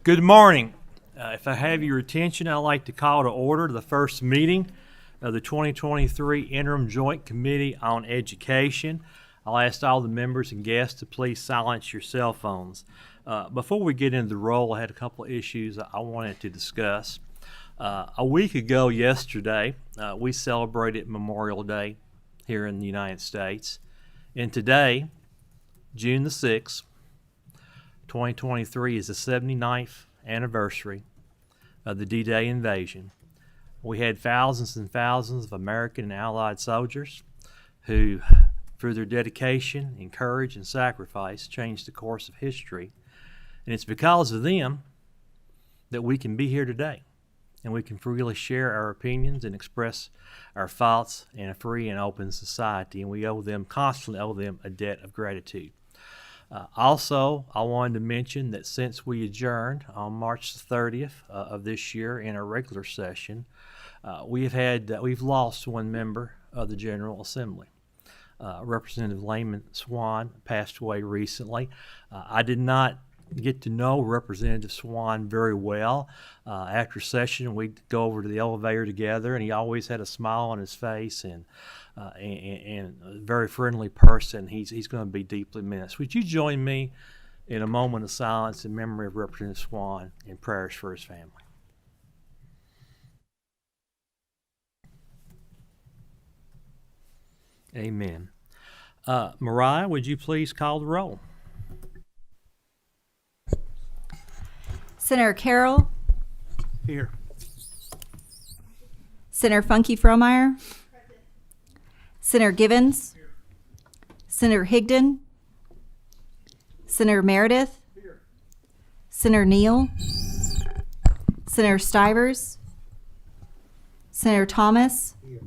Good morning. If I have your attention, I'd like to call to order the first meeting of the 2023 Interim Joint Committee on Education. I'll ask all the members and guests to please silence your cell phones. Before we get into the roll, I had a couple of issues I wanted to discuss. A week ago yesterday, we celebrated Memorial Day here in the United States. And today, June the 6th, 2023 is the 79th anniversary of the D-Day invasion. We had thousands and thousands of American and Allied soldiers who, through their dedication and courage and sacrifice, changed the course of history. And it's because of them that we can be here today. And we can freely share our opinions and express our thoughts in a free and open society. And we constantly owe them a debt of gratitude. Also, I wanted to mention that since we adjourned on March the 30th of this year in our regular session, we've lost one member of the General Assembly. Representative Swann passed away recently. I did not get to know Representative Swann very well. After session, we'd go over to the elevator together, and he always had a smile on his face and a very friendly person. He's going to be deeply missed. Would you join me in a moment of silence in memory of Representative Swann and prayers for his family? Amen. Mariah, would you please call the roll? Senator Carroll. Here. Senator Funky Fromeyer. Senator Givens. Here. Senator Higdon. Senator Meredith. Here. Senator Neal. Senator Stivers. Senator Thomas. Here.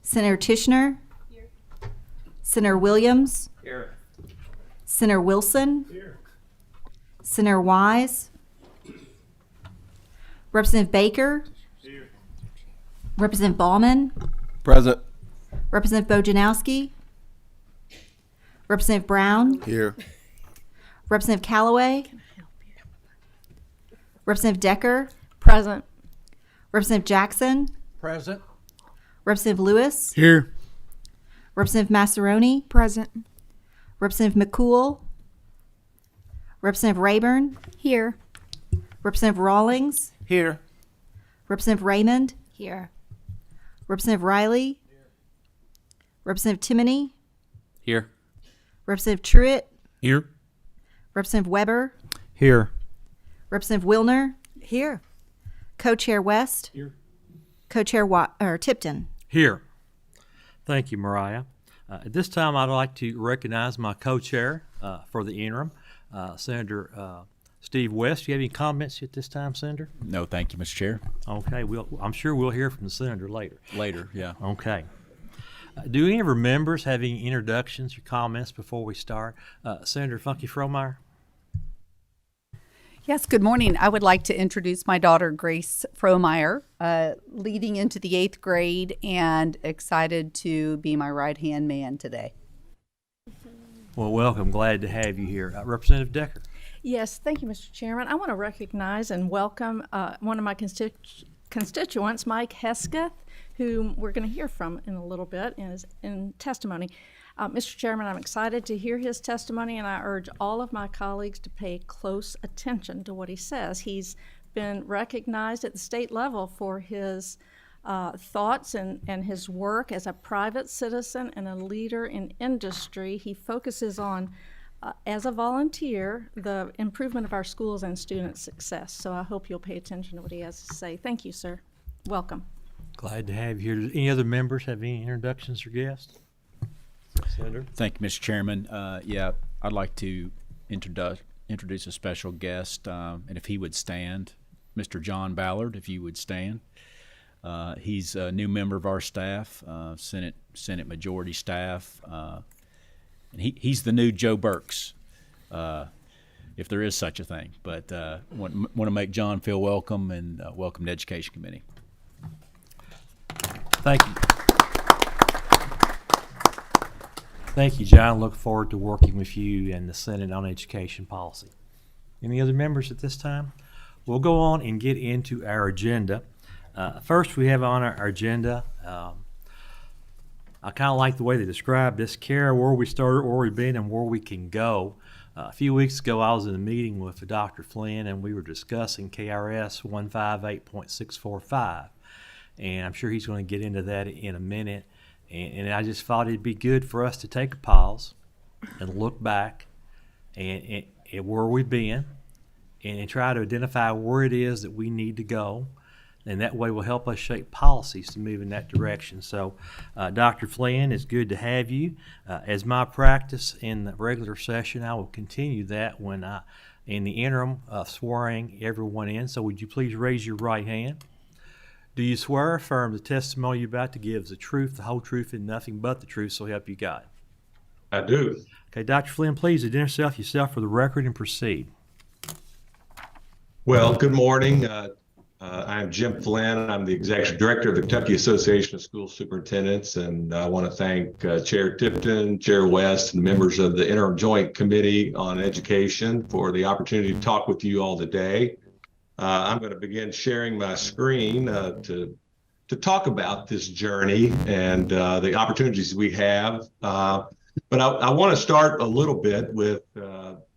Senator Tishner. Here. Senator Williams. Here. Senator Wilson. Here. Senator Wise. Representative Baker. Here. Representative Ballman. Present. Representative Bojanowski. Representative Brown. Here. Representative Callaway. Representative Decker. Present. Representative Jackson. Present. Representative Lewis. Here. Representative Massaroni. Present. Representative McCool. Representative Rayburn. Here. Representative Rawlings. Here. Representative Raymond. Here. Representative Riley. Representative Timoney. Here. Representative Truitt. Here. Representative Weber. Here. Representative Wilner. Here. Co-Chair West. Here. Co-Chair Tipton. Here. Thank you, Mariah. At this time, I'd like to recognize my co-chair for the interim, Senator Steve West. Do you have any comments at this time, Senator? No, thank you, Mr. Chair. Okay. I'm sure we'll hear from the Senator later. Later, yeah. Okay. Do any of our members have any introductions or comments before we start? Senator Funky Fromeyer? Yes, good morning. I would like to introduce my daughter, Grace Fromeyer, leading into the 8th grade and excited to be my right-hand man today. Well, welcome. Glad to have you here. Representative Decker? Yes, thank you, Mr. Chairman. I want to recognize and welcome one of my constituents, Mike Hesketh, whom we're going to hear from in a little bit in testimony. Mr. Chairman, I'm excited to hear his testimony, and I urge all of my colleagues to pay close attention to what he says. He's been recognized at the state level for his thoughts and his work as a private citizen and a leader in industry. He focuses on, as a volunteer, the improvement of our schools and student success. So I hope you'll pay attention to what he has to say. Thank you, sir. Welcome. Glad to have you here. Any other members have any introductions or guests? Senator? Thank you, Mr. Chairman. I'd like to introduce a special guest, and if he would stand, Mr. John Ballard, if you would stand. He's a new member of our staff, Senate Majority staff, and he's the new Joe Burks, if there is such a thing. But want to make John feel welcome and welcome to Education Committee. Thank you. Thank you, John. Look forward to working with you and the Senate on education policy. Any other members at this time? We'll go on and get into our agenda. First, we have on our agenda, I kind of like the way they describe this, KERA, where we started, where we've been, and where we can go. A few weeks ago, I was in a meeting with Dr. Flynn, and we were discussing KRS 158.645. And I'm sure he's going to get into that in a minute. And I just thought it'd be good for us to take a pause and look back and where we've been and try to identify where it is that we need to go. And that way will help us shape policies to move in that direction. So, Dr. Flynn, it's good to have you. As my practice in the regular session, I will continue that when in the interim, swearing everyone in. So would you please raise your right hand? Do you swear or affirm the testimony you're about to give is the truth, the whole truth, and nothing but the truth, so help you God? I do. Okay, Dr. Flynn, please identify yourself for the record and proceed. Well, good morning. I'm Jim Flynn. I'm the Executive Director of the Kentucky Association of School Superintendents, and I want to thank Chair Tipton, Chair West, and members of the Interim Joint Committee on Education for the opportunity to talk with you all today. I'm going to begin sharing my screen to talk about this journey and the opportunities we have. But I want to start a little bit with,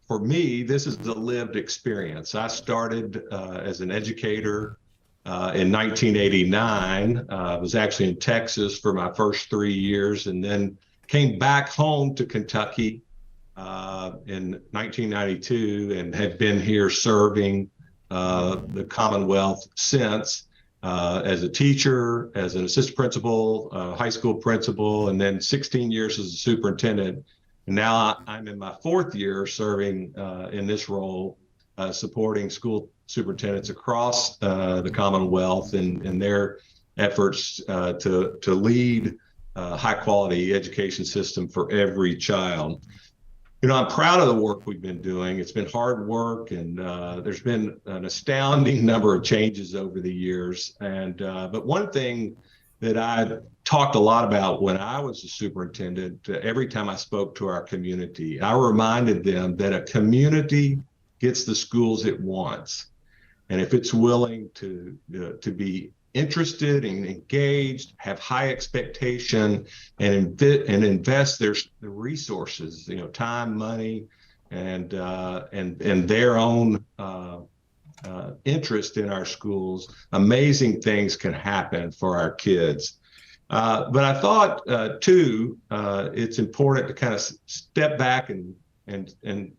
for me, this is the lived experience. I started as an educator in 1989. I was actually in Texas for my first 3 years and then came back home to Kentucky in 1992 and have been here serving the Commonwealth since as a teacher, as an assistant principal, high school principal, and then 16 years as a superintendent. And now I'm in my 4th year serving in this role, supporting school superintendents across the Commonwealth in their efforts to lead a high quality education system for every child. You know, I'm proud of the work we've been doing. It's been hard work, and there's been an astounding number of changes over the years. And but one thing that I talked a lot about when I was a superintendent, every time I spoke to our community, I reminded them that a community gets the schools it wants, and if it's willing to be interested and engaged, have high expectation, and invest the resources, you know, time, money, and their own interest in our schools, amazing things can happen for our kids. But I thought too, it's important to kind of step back and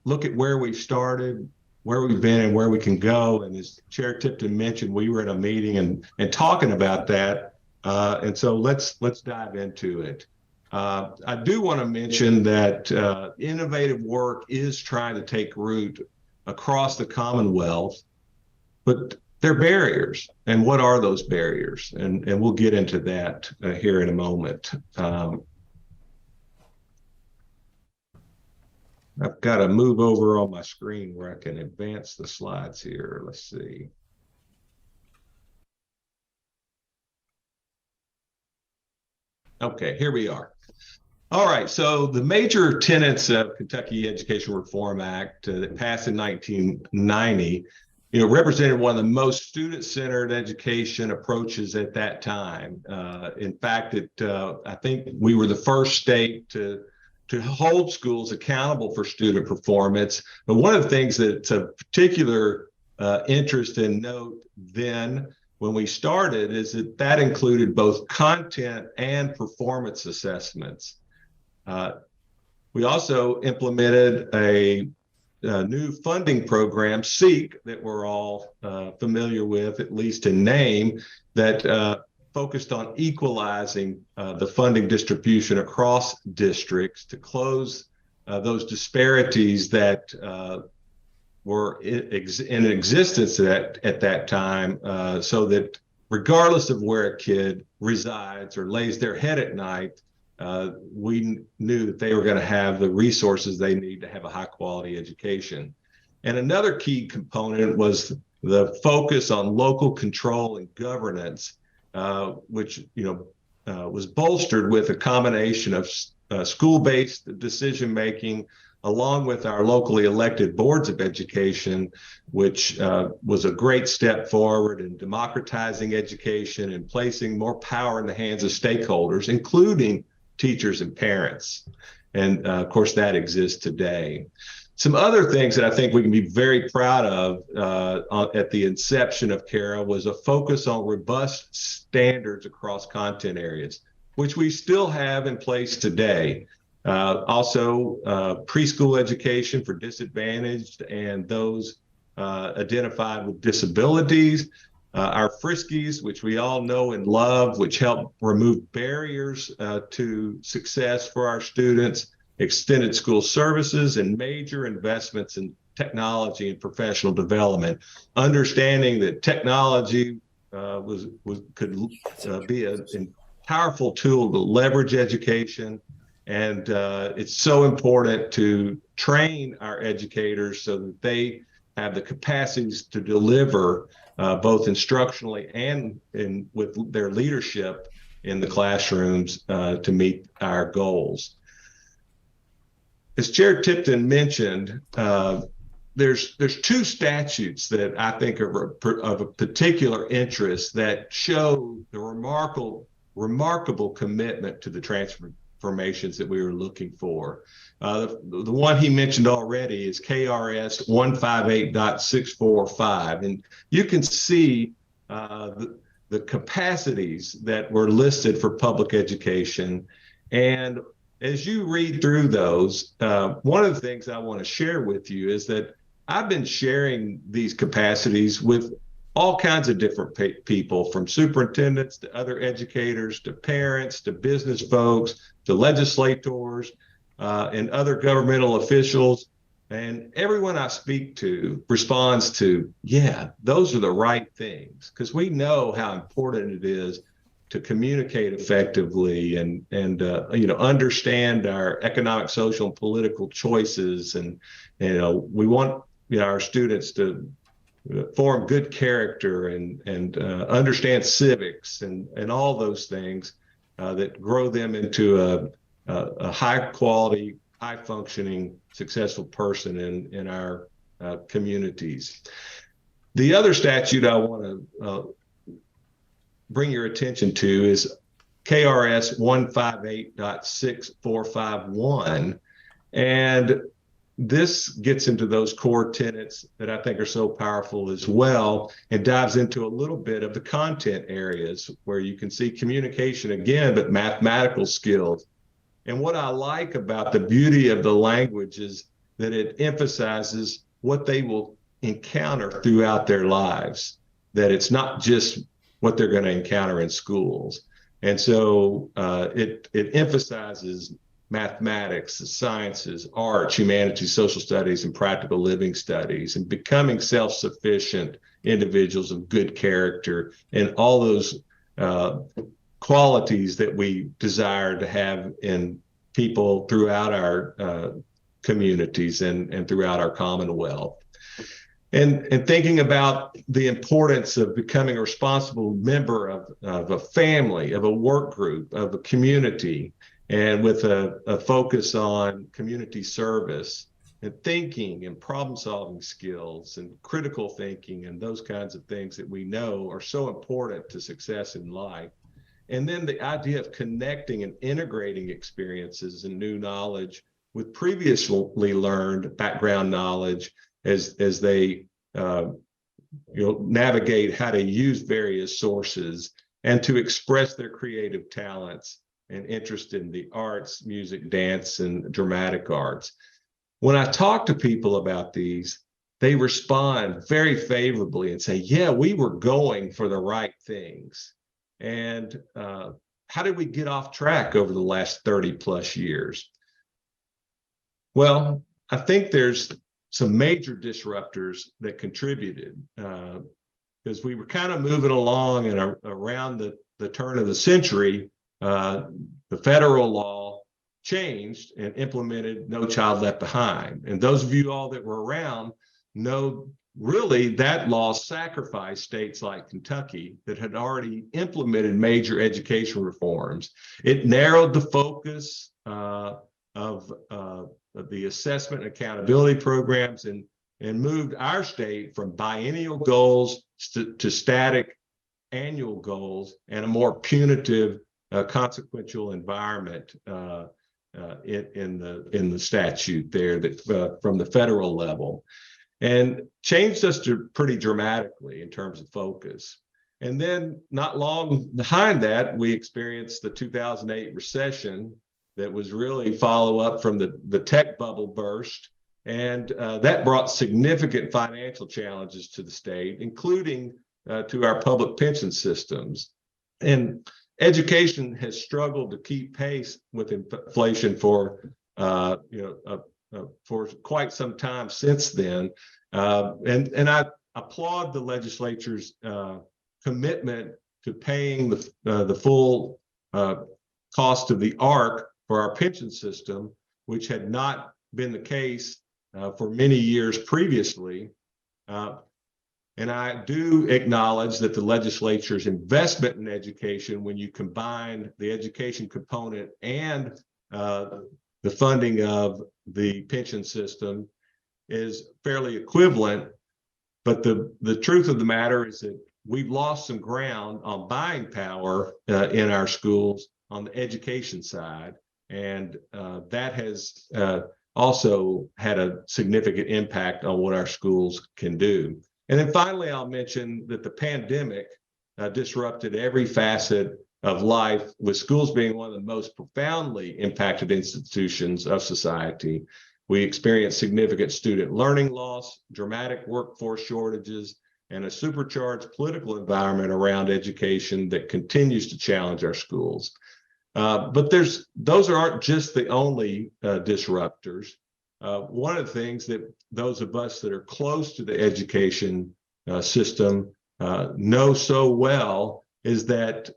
look at where we've started, where we've been, and where we can go. And as Chair Tipton mentioned, we were in a meeting and talking about that. And so let's dive into it. I do want to mention that innovative work is trying to take root across the Commonwealth, but there are barriers. And what are those barriers? And we'll get into that here in a moment. I've got to move over on my screen where I can advance the slides here. Let's see. Okay, here we are. All right, so the major tenets of Kentucky Education Reform Act that passed in 1990, you know, represented one of the most student-centered education approaches at that time. In fact, I think we were the first state to hold schools accountable for student performance. But one of the things that's of particular interest and note then when we started is that included both content and performance assessments. We also implemented a new funding program, SEEK, that we're all familiar with, at least in name, that focused on equalizing the funding distribution across districts to close those disparities that were in existence at that time, so that regardless of where a kid resides or lays their head at night, we knew that they were going to have the resources they need to have a high quality education. And another key component was the focus on local control and governance, which was bolstered with a combination of school-based decision-making, along with our locally elected boards of education, which was a great step forward in democratizing education and placing more power in the hands of stakeholders, including teachers and parents. And of course, that exists today. Some other things that I think we can be very proud of at the inception of KERA was a focus on robust standards across content areas, which we still have in place today. Also, preschool education for disadvantaged and those identified with disabilities. Our Friskies, which we all know and love, which help remove barriers to success for our students, extended school services, and major investments in technology and professional development, understanding that technology could be a powerful tool to leverage education. And it's so important to train our educators so that they have the capacities to deliver both instructionally and with their leadership in the classrooms to meet our goals. As Chair Tipton mentioned, there's two statutes that I think are of a particular interest that show the remarkable commitment to the transformations that we were looking for. The one he mentioned already is KRS 158.645, and you can see the capacities that were listed for public education. And as you read through those, one of the things I want to share with you is that I've been sharing these capacities with all kinds of different people, from superintendents to other educators to parents to business folks to legislators and other governmental officials. And everyone I speak to responds to, yeah, those are the right things, because we know how important it is to communicate effectively and understand our economic, social, and political choices. And we want our students to form good character and understand civics and all those things that grow them into a high quality, high functioning, successful person in our communities. The other statute I want to bring your attention to is KRS 158.6451. And this gets into those core tenets that I think are so powerful as well, and dives into a little bit of the content areas where you can see communication again, but mathematical skills. And what I like about the beauty of the language is that it emphasizes what they will encounter throughout their lives, that it's not just what they're going to encounter in schools. And so it emphasizes mathematics, the sciences, arts, humanities, social studies, and practical living studies, and becoming self-sufficient individuals of good character, and all those qualities that we desire to have in people throughout our communities and throughout our Commonwealth. And thinking about the importance of becoming a responsible member of a family, of a work group, of a community, and with a focus on community service and thinking and problem-solving skills and critical thinking and those kinds of things that we know are so important to success in life. And then the idea of connecting and integrating experiences and new knowledge with previously learned background knowledge as they navigate how to use various sources and to express their creative talents and interest in the arts, music, dance, and dramatic arts. When I talk to people about these, they respond very favorably and say, yeah, we were going for the right things. And how did we get off track over the last 30 plus years? Well, I think there's some major disruptors that contributed, because we were kind of moving along, and around the turn of the century, the federal law changed and implemented No Child Left Behind. And those of you all that were around know really that law sacrificed states like Kentucky that had already implemented major education reforms. It narrowed the focus of the assessment and accountability programs and moved our state from biennial goals to static annual goals and a more punitive consequential environment in the statute there that from the federal level, and changed us pretty dramatically in terms of focus. And then not long behind that, we experienced the 2008 recession that was really follow up from the tech bubble burst. And that brought significant financial challenges to the state, including to our public pension systems. And education has struggled to keep pace with inflation for quite some time since then. And I applaud the legislature's commitment to paying the full cost of the ARC for our pension system, which had not been the case for many years previously. And I do acknowledge that the legislature's investment in education, when you combine the education component and the funding of the pension system, is fairly equivalent. But the truth of the matter is that we've lost some ground on buying power in our schools on the education side. And that has also had a significant impact on what our schools can do. And then finally, I'll mention that the pandemic disrupted every facet of life, with schools being one of the most profoundly impacted institutions of society. We experienced significant student learning loss, dramatic workforce shortages, and a supercharged political environment around education that continues to challenge our schools. But those aren't just the only disruptors. One of the things that those of us that are close to the education system know so well is that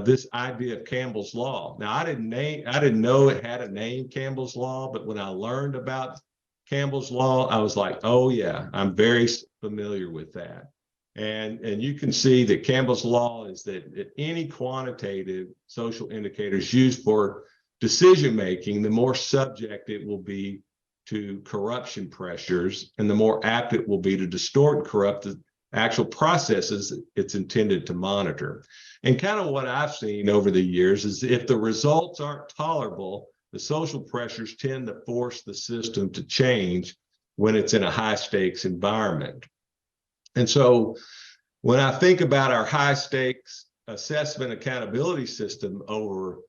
this idea of Campbell's Law. Now, I didn't know it had a name, Campbell's Law, but when I learned about Campbell's Law, I was like, oh yeah, I'm very familiar with that. And you can see that Campbell's Law is that any quantitative social indicators used for decision making, the more subject it will be to corruption pressures, and the more apt it will be to distort and corrupt the actual processes it's intended to monitor. And kind of what I've seen over the years is if the results aren't tolerable, the social pressures tend to force the system to change when it's in a high stakes environment. And so when I think about our high stakes assessment accountability system over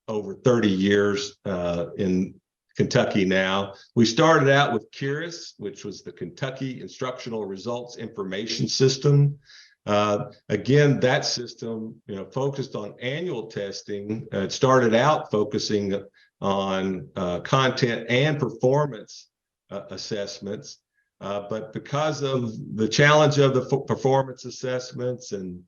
30 years in Kentucky now, we started out with KERA, which was the Kentucky Instructional Results Information System. Again, that system, focused on annual testing. It started out focusing on content and performance assessments. But because of the challenge of the performance assessments and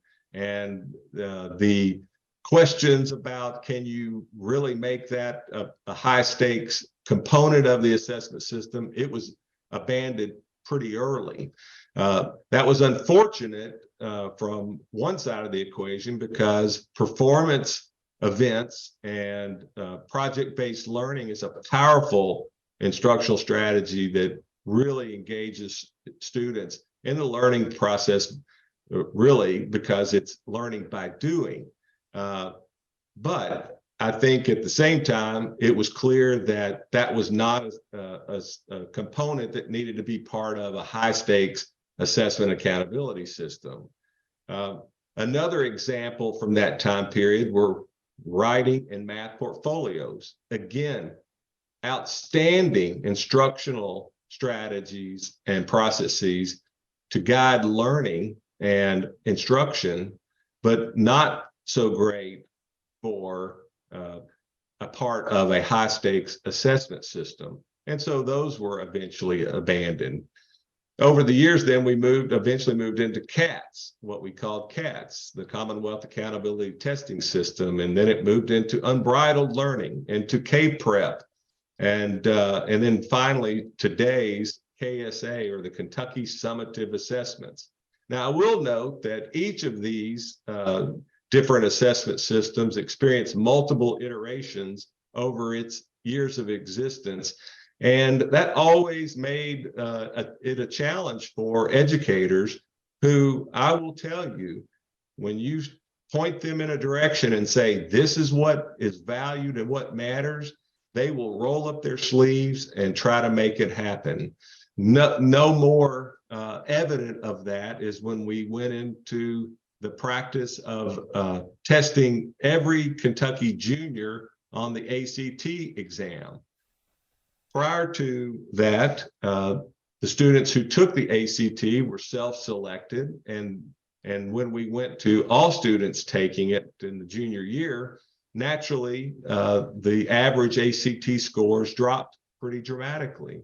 the questions about can you really make that a high stakes component of the assessment system, it was abandoned pretty early. That was unfortunate from one side of the equation, because performance events and project-based learning is a powerful instructional strategy that really engages students in the learning process, really, because it's learning by doing. But I think at the same time, it was clear that that was not a component that needed to be part of a high stakes assessment accountability system. Another example from that time period were writing and math portfolios. Again, outstanding instructional strategies and processes to guide learning and instruction, but not so great for a part of a high stakes assessment system. And so those were eventually abandoned. Over the years, then we eventually moved into CATS, what we called CATS, the Commonwealth Accountability Testing System. And then it moved into unbridled learning, into K-Prep. And then finally, today's KSA, or the Kentucky Summative Assessments. Now, I will note that each of these different assessment systems experienced multiple iterations over its years of existence. And that always made it a challenge for educators who, I will tell you, when you point them in a direction and say, this is what is valued and what matters, they will roll up their sleeves and try to make it happen. No more evident of that is when we went into the practice of testing every Kentucky junior on the ACT exam. Prior to that, the students who took the ACT were self-selected, and when we went to all students taking it in the junior year, naturally, the average ACT scores dropped pretty dramatically.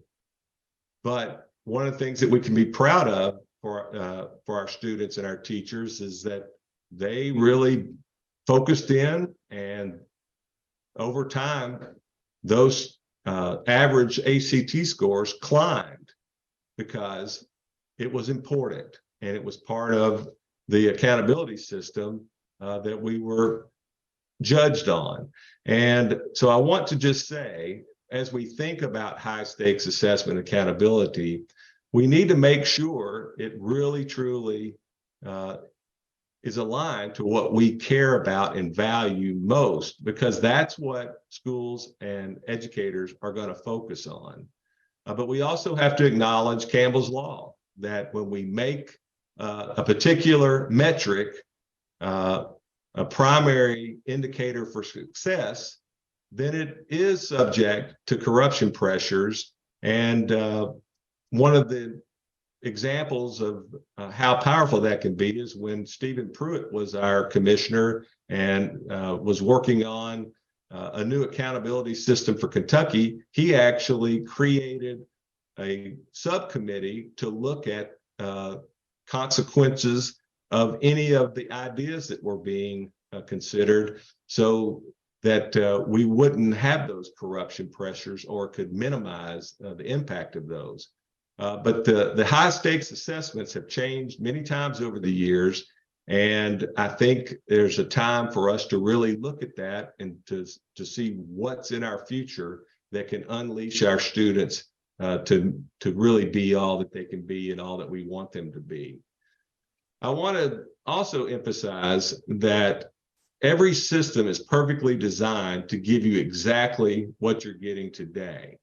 But one of the things that we can be proud of for our students and our teachers is that they really focused in, and over time, those average ACT scores climbed because it was important and it was part of the accountability system that we were judged on. And so I want to just say, as we think about high stakes assessment accountability, we need to make sure it really truly is aligned to what we care about and value most, because that's what schools and educators are going to focus on. But we also have to acknowledge Campbell's law, that when we make a particular metric a primary indicator for success, then it is subject to corruption pressures. And one of the examples of how powerful that can be is when Stephen Pruitt was our commissioner and was working on a new accountability system for Kentucky. He actually created a subcommittee to look at consequences of any of the ideas that were being considered, so that we wouldn't have those corruption pressures or could minimize the impact of those. But the high stakes assessments have changed many times over the years. And I think there's a time for us to really look at that and to see what's in our future that can unleash our students to really be all that they can be and all that we want them to be. I want to also emphasize that every system is perfectly designed to give you exactly what you're getting today.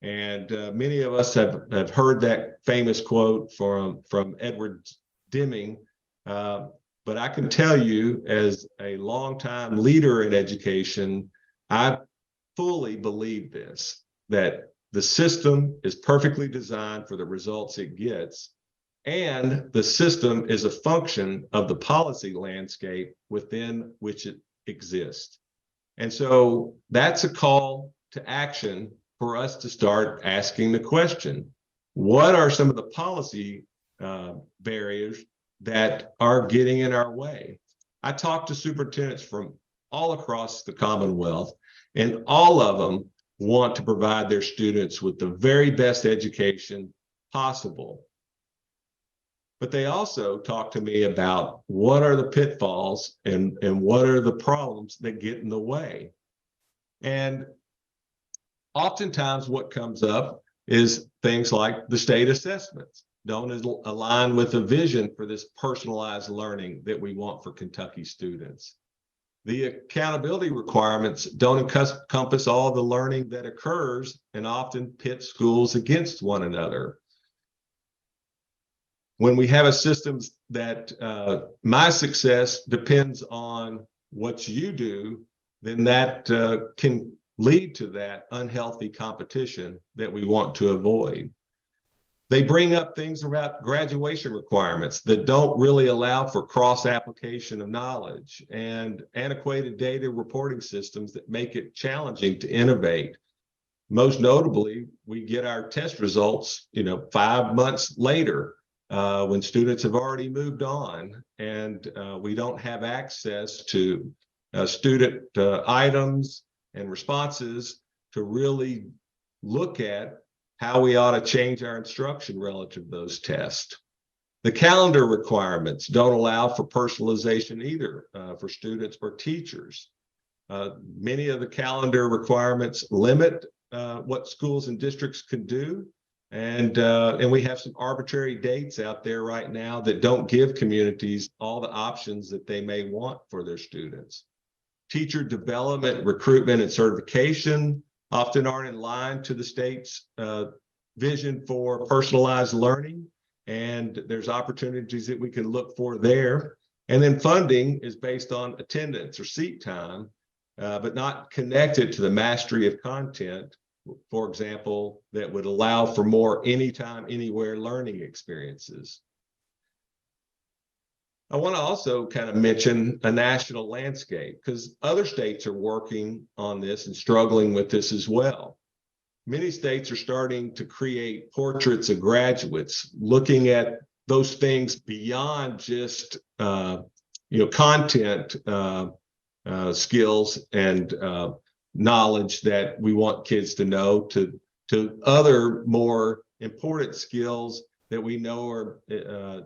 And many of us have heard that famous quote from Edward Deming. But I can tell you, as a longtime leader in education, I fully believe this, that the system is perfectly designed for the results it gets, and the system is a function of the policy landscape within which it exists. And so that's a call to action for us to start asking the question, what are some of the policy barriers that are getting in our way? I talk to superintendents from all across the Commonwealth, and all of them want to provide their students with the very best education possible. But they also talk to me about what are the pitfalls and what are the problems that get in the way. And oftentimes what comes up is things like the state assessments don't align with the vision for this personalized learning that we want for Kentucky students. The accountability requirements don't encompass all the learning that occurs and often pit schools against one another. When we have a system that my success depends on what you do, then that can lead to that unhealthy competition that we want to avoid. They bring up things about graduation requirements that don't really allow for cross-application of knowledge, and antiquated data reporting systems that make it challenging to innovate. Most notably, we get our test results, 5 months later, when students have already moved on, and we don't have access to student items and responses to really look at how we ought to change our instruction relative to those tests. The calendar requirements don't allow for personalization either for students or teachers. Many of the calendar requirements limit what schools and districts can do. And we have some arbitrary dates out there right now that don't give communities all the options that they may want for their students. Teacher development, recruitment, and certification often aren't in line to the state's vision for personalized learning. And there's opportunities that we can look for there. And then funding is based on attendance or seat time, but not connected to the mastery of content, for example, that would allow for more anytime, anywhere learning experiences. I want to also kind of mention a national landscape, because other states are working on this and struggling with this as well. Many states are starting to create portraits of graduates, looking at those things beyond just content skills and knowledge that we want kids to know, to other more important skills that we know are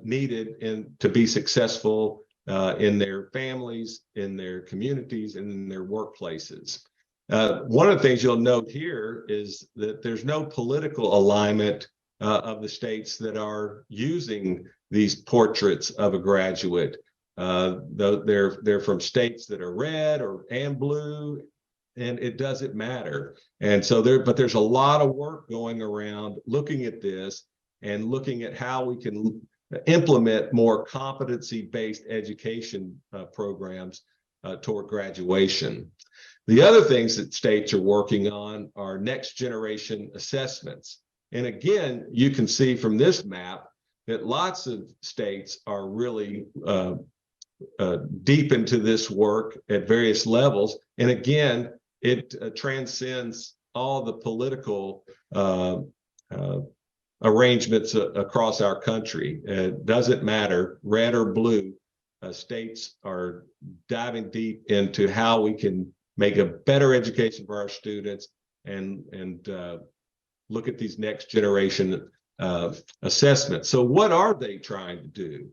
needed to be successful in their families, in their communities, and in their workplaces. One of the things you'll note here is that there's no political alignment of the states that are using these portraits of a graduate. They're from states that are red and blue, and it doesn't matter. And so there's a lot of work going around looking at this and looking at how we can implement more competency-based education programs toward graduation. The other things that states are working on are next generation assessments. And again, you can see from this map that lots of states are really deep into this work at various levels. And again, it transcends all the political arrangements across our country. It doesn't matter, red or blue, states are diving deep into how we can make a better education for our students and look at these next generation assessments. So what are they trying to do?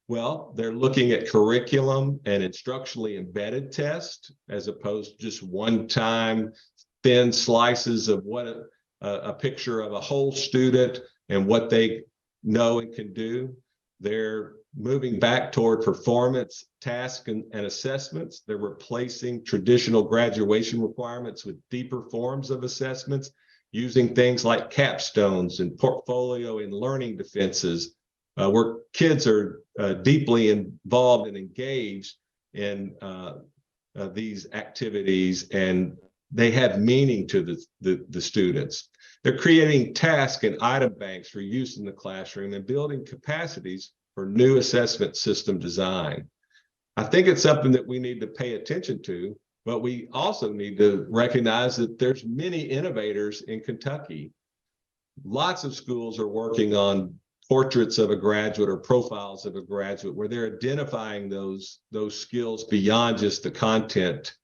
Well, they're looking at curriculum and instructionally embedded tests, as opposed to just one-time thin slices of what a picture of a whole student and what they know and can do. They're moving back toward performance tasks and assessments. They're replacing traditional graduation requirements with deeper forms of assessments, using things like capstones and portfolio and learning defenses, where kids are deeply involved and engaged in these activities, and they have meaning to the students. They're creating task and item banks for use in the classroom and building capacities for new assessment system design. I think it's something that we need to pay attention to, but we also need to recognize that there's many innovators in Kentucky. Lots of schools are working on portraits of a graduate or profiles of a graduate, where they're identifying those skills beyond just the content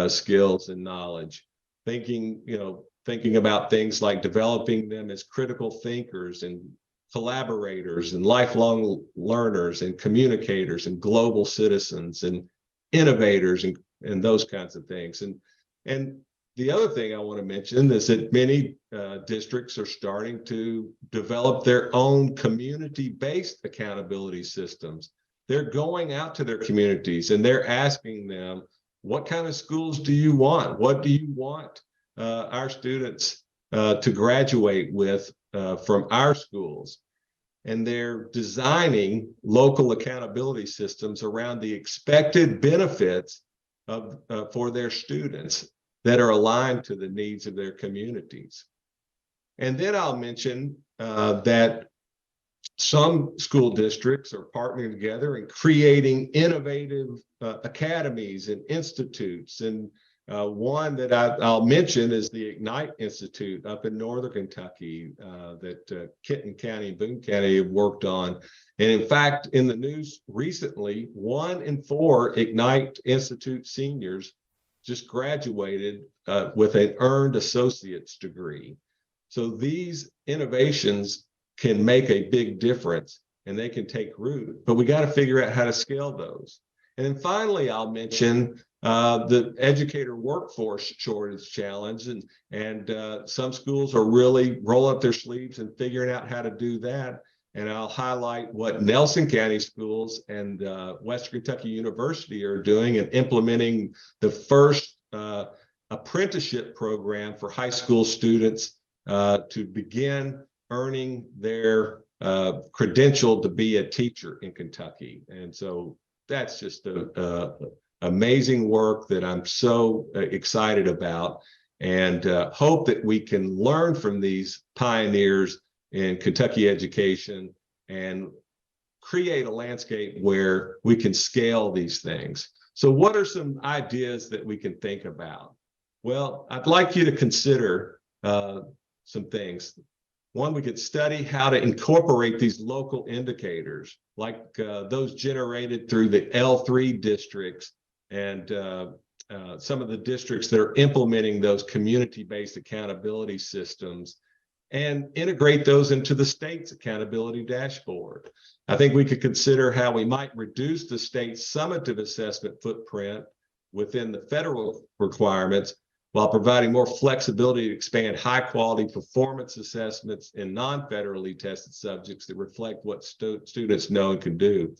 skills and knowledge. Thinking about things like developing them as critical thinkers and collaborators and lifelong learners and communicators and global citizens and innovators and those kinds of things. And the other thing I want to mention is that many districts are starting to develop their own community-based accountability systems. They're going out to their communities and they're asking them, what kind of schools do you want? What do you want our students to graduate with from our schools? And they're designing local accountability systems around the expected benefits for their students that are aligned to the needs of their communities. And then I'll mention that some school districts are partnering together and creating innovative academies and institutes. And one that I'll mention is the Ignite Institute up in Northern Kentucky that Kenton County and Boone County have worked on. And in fact, in the news recently, 1 in 4 Ignite Institute seniors just graduated with an earned associate's degree. So these innovations can make a big difference and they can take root, but we got to figure out how to scale those. And then finally, I'll mention the educator workforce shortage challenge, and some schools are really rolling up their sleeves and figuring out how to do that. And I'll highlight what Nelson County Schools and Western Kentucky University are doing and implementing the first apprenticeship program for high school students to begin earning their credential to be a teacher in Kentucky. And so that's just amazing work that I'm so excited about, and hope that we can learn from these pioneers in Kentucky education and create a landscape where we can scale these things. So what are some ideas that we can think about? Well, I'd like you to consider some things. One, we could study how to incorporate these local indicators, like those generated through the L3 districts and some of the districts that are implementing those community-based accountability systems, and integrate those into the state's accountability dashboard. I think we could consider how we might reduce the state's summative assessment footprint within the federal requirements while providing more flexibility to expand high-quality performance assessments in non-federally tested subjects that reflect what students know and can do.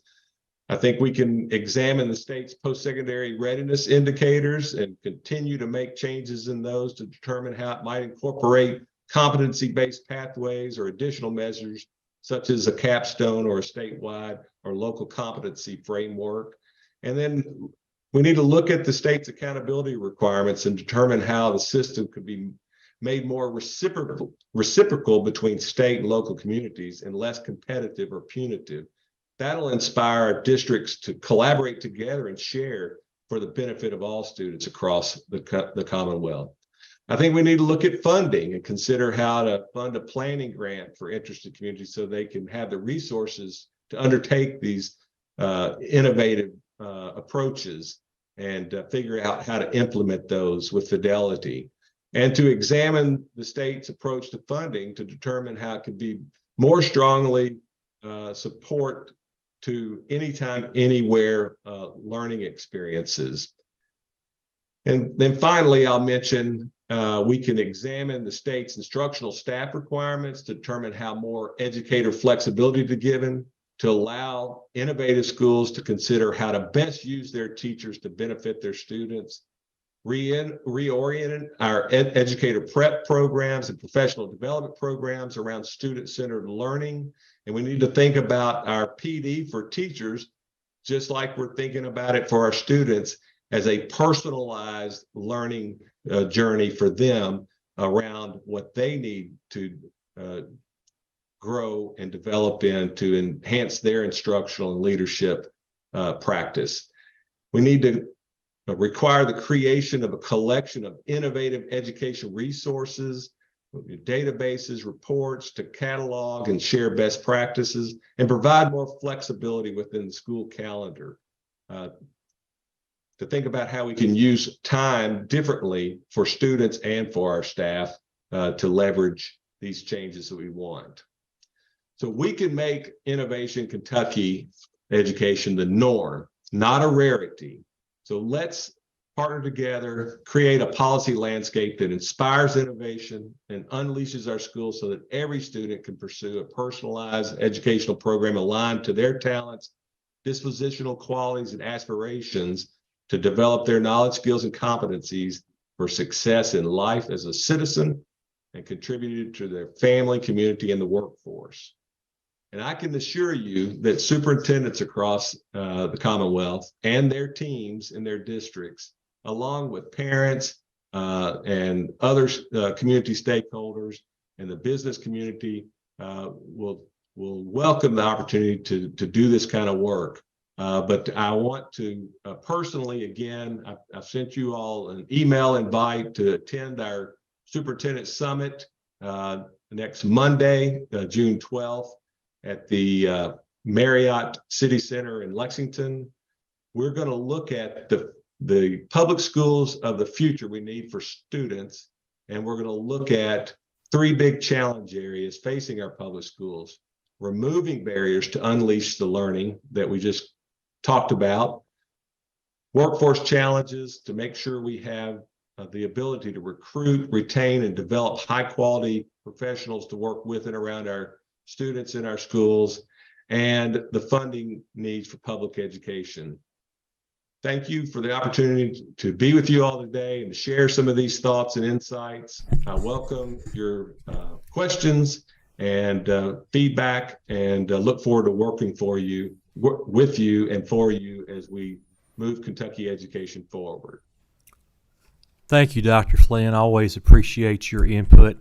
I think we can examine the state's post-secondary readiness indicators and continue to make changes in those to determine how it might incorporate competency-based pathways or additional measures, such as a capstone or a statewide or local competency framework. And then we need to look at the state's accountability requirements and determine how the system could be made more reciprocal between state and local communities and less competitive or punitive. That'll inspire our districts to collaborate together and share for the benefit of all students across the Commonwealth. I think we need to look at funding and consider how to fund a planning grant for interested communities so they can have the resources to undertake these innovative approaches and figure out how to implement those with fidelity, and to examine the state's approach to funding to determine how it could be more strongly support to anytime, anywhere learning experiences. And then finally, I'll mention we can examine the state's instructional staff requirements to determine how more educator flexibility to be given to allow innovative schools to consider how to best use their teachers to benefit their students, reorient our educator prep programs and professional development programs around student-centered learning. And we need to think about our PD for teachers, just like we're thinking about it for our students, as a personalized learning journey for them around what they need to grow and develop in to enhance their instructional and leadership practice. We need to require the creation of a collection of innovative education resources, databases, reports to catalog and share best practices, and provide more flexibility within the school calendar to think about how we can use time differently for students and for our staff to leverage these changes that we want. So we can make Innovation Kentucky education the norm, not a rarity. So let's partner together, create a policy landscape that inspires innovation and unleashes our schools so that every student can pursue a personalized educational program aligned to their talents, dispositional qualities, and aspirations to develop their knowledge, skills, and competencies for success in life as a citizen and contributed to their family, community, and the workforce. And I can assure you that superintendents across the Commonwealth and their teams in their districts, along with parents and other community stakeholders and the business community, will welcome the opportunity to do this kind of work. But I want to personally, again, I've sent you all an email invite to attend our Superintendent Summit next Monday, June 12th. At the Marriott City Center in Lexington. We're going to look at the public schools of the future we need for students, and we're going to look at three big challenge areas facing our public schools: removing barriers to unleash the learning that we just talked about, workforce challenges to make sure we have the ability to recruit, retain, and develop high-quality professionals to work with and around our students in our schools, and the funding needs for public education. Thank you for the opportunity to be with you all today and to share some of these thoughts and insights. I welcome your questions and feedback, and look forward to working with you and for you as we move Kentucky education forward. Thank you, Dr. Flynn. Always appreciate your input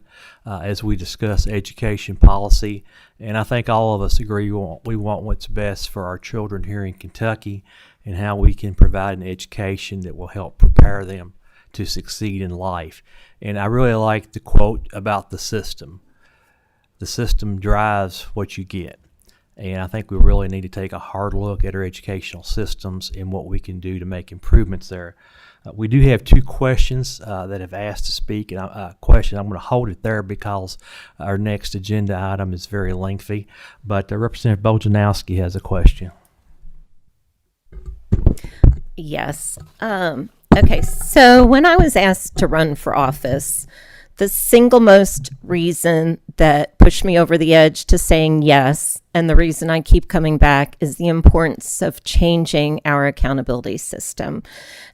as we discuss education policy. And I think all of us agree we want what's best for our children here in Kentucky and how we can provide an education that will help prepare them to succeed in life. And I really like the quote about the system. The system drives what you get. And I think we really need to take a hard look at our educational systems and what we can do to make improvements there. We do have two questions that have asked to speak, and I'm going to hold it there because our next agenda item is very lengthy. But Representative Bojanowski has a question. Yes. Okay, so when I was asked to run for office, the single most reason that pushed me over the edge to saying yes, and the reason I keep coming back, is the importance of changing our accountability system.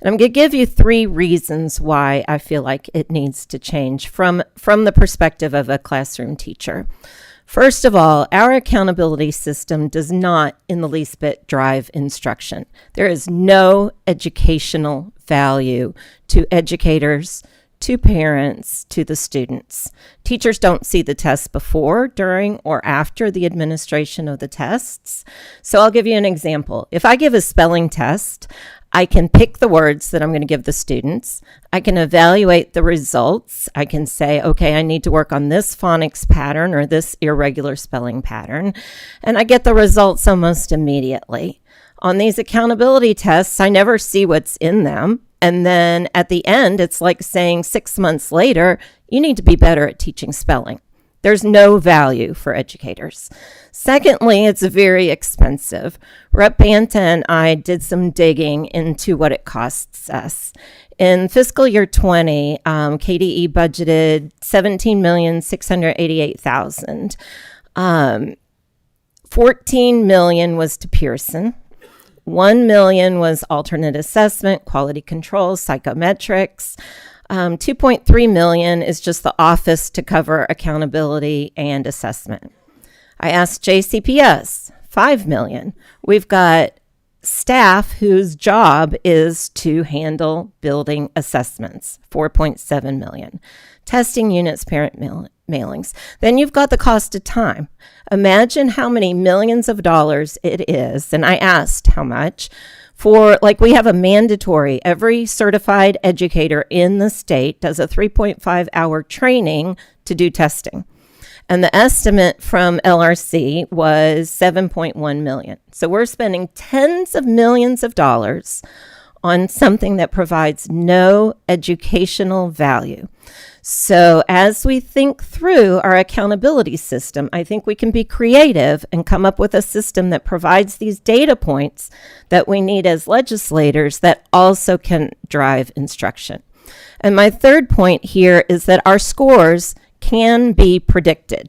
And I'm going to give you 3 reasons why I feel like it needs to change from the perspective of a classroom teacher. First of all, our accountability system does not in the least bit drive instruction. There is no educational value to educators, to parents, to the students. Teachers don't see the tests before, during, or after the administration of the tests. So I'll give you an example. If I give a spelling test, I can pick the words that I'm going to give the students. I can evaluate the results. I can say, okay, I need to work on this phonics pattern or this irregular spelling pattern. And I get the results almost immediately. On these accountability tests, I never see what's in them. And then at the end, it's like saying 6 months later, you need to be better at teaching spelling. There's no value for educators. Secondly, it's very expensive. Rep. Banta and I did some digging into what it costs us. In fiscal year 20, KDE budgeted $17,688,000. $14 million was to Pearson. $1 million was alternate assessment, quality control, psychometrics. $2.3 million is just the office to cover accountability and assessment. I asked JCPS, $5 million. We've got staff whose job is to handle building assessments, $4.7 million. Testing units, parent mailings. Then you've got the cost of time. Imagine how many millions of dollars it is, and I asked how much, for, like, we have a mandatory, every certified educator in the state does a 3.5-hour training to do testing. And the estimate from LRC was $7.1 million. So we're spending tens of millions of dollars on something that provides no educational value. So as we think through our accountability system, I think we can be creative and come up with a system that provides these data points that we need as legislators that also can drive instruction. And my third point here is that our scores can be predicted.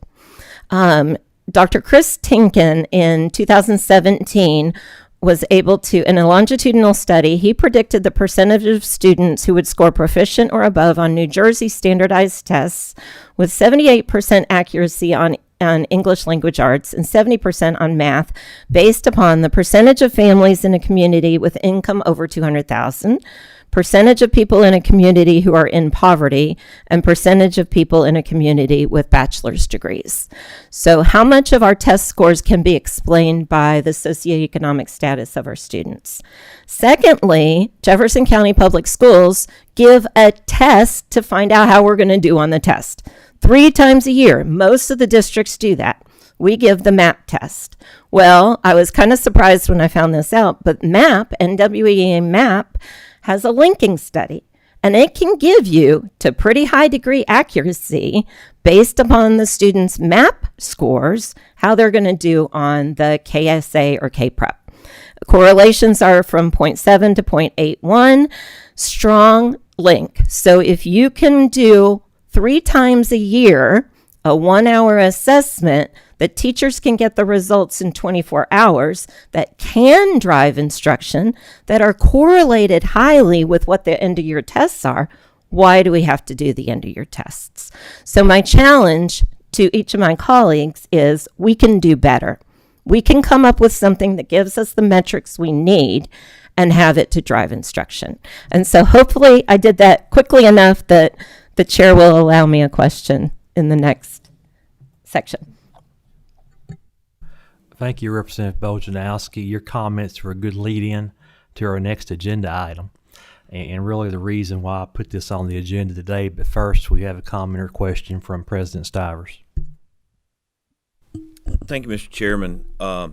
Dr. Chris Tinkin in 2017 was able to, in a longitudinal study, he predicted the percentage of students who would score proficient or above on New Jersey standardized tests with 78% accuracy on English language arts and 70% on math, based upon the percentage of families in a community with income over $200,000, percentage of people in a community who are in poverty, and percentage of people in a community with bachelor's degrees. So how much of our test scores can be explained by the socioeconomic status of our students? Secondly, Jefferson County Public Schools give a test to find out how we're going to do on the test. 3 times a year. Most of the districts do that. We give the MAP test. Well, I was kind of surprised when I found this out, but MAP, NWEA MAP, has a linking study, and it can give you to pretty high degree accuracy based upon the students' MAP scores, how they're going to do on the KSA or KPREP. correlations are from 0.7 to 0.81. Strong link. So if you can do 3 times a year a 1-hour assessment that teachers can get the results in 24 hours that can drive instruction, that are correlated highly with what the end of year tests are, why do we have to do the end of year tests? So my challenge to each of my colleagues is we can do better. We can come up with something that gives us the metrics we need and have it to drive instruction. And so hopefully I did that quickly enough that the chair will allow me a question in the next section. Thank you, Representative Bojanowski. Your comments were a good lead-in to our next agenda item, and really the reason why I put this on the agenda today. But first, we have a comment or question from President Stivers. Thank you, Mr. Chairman. I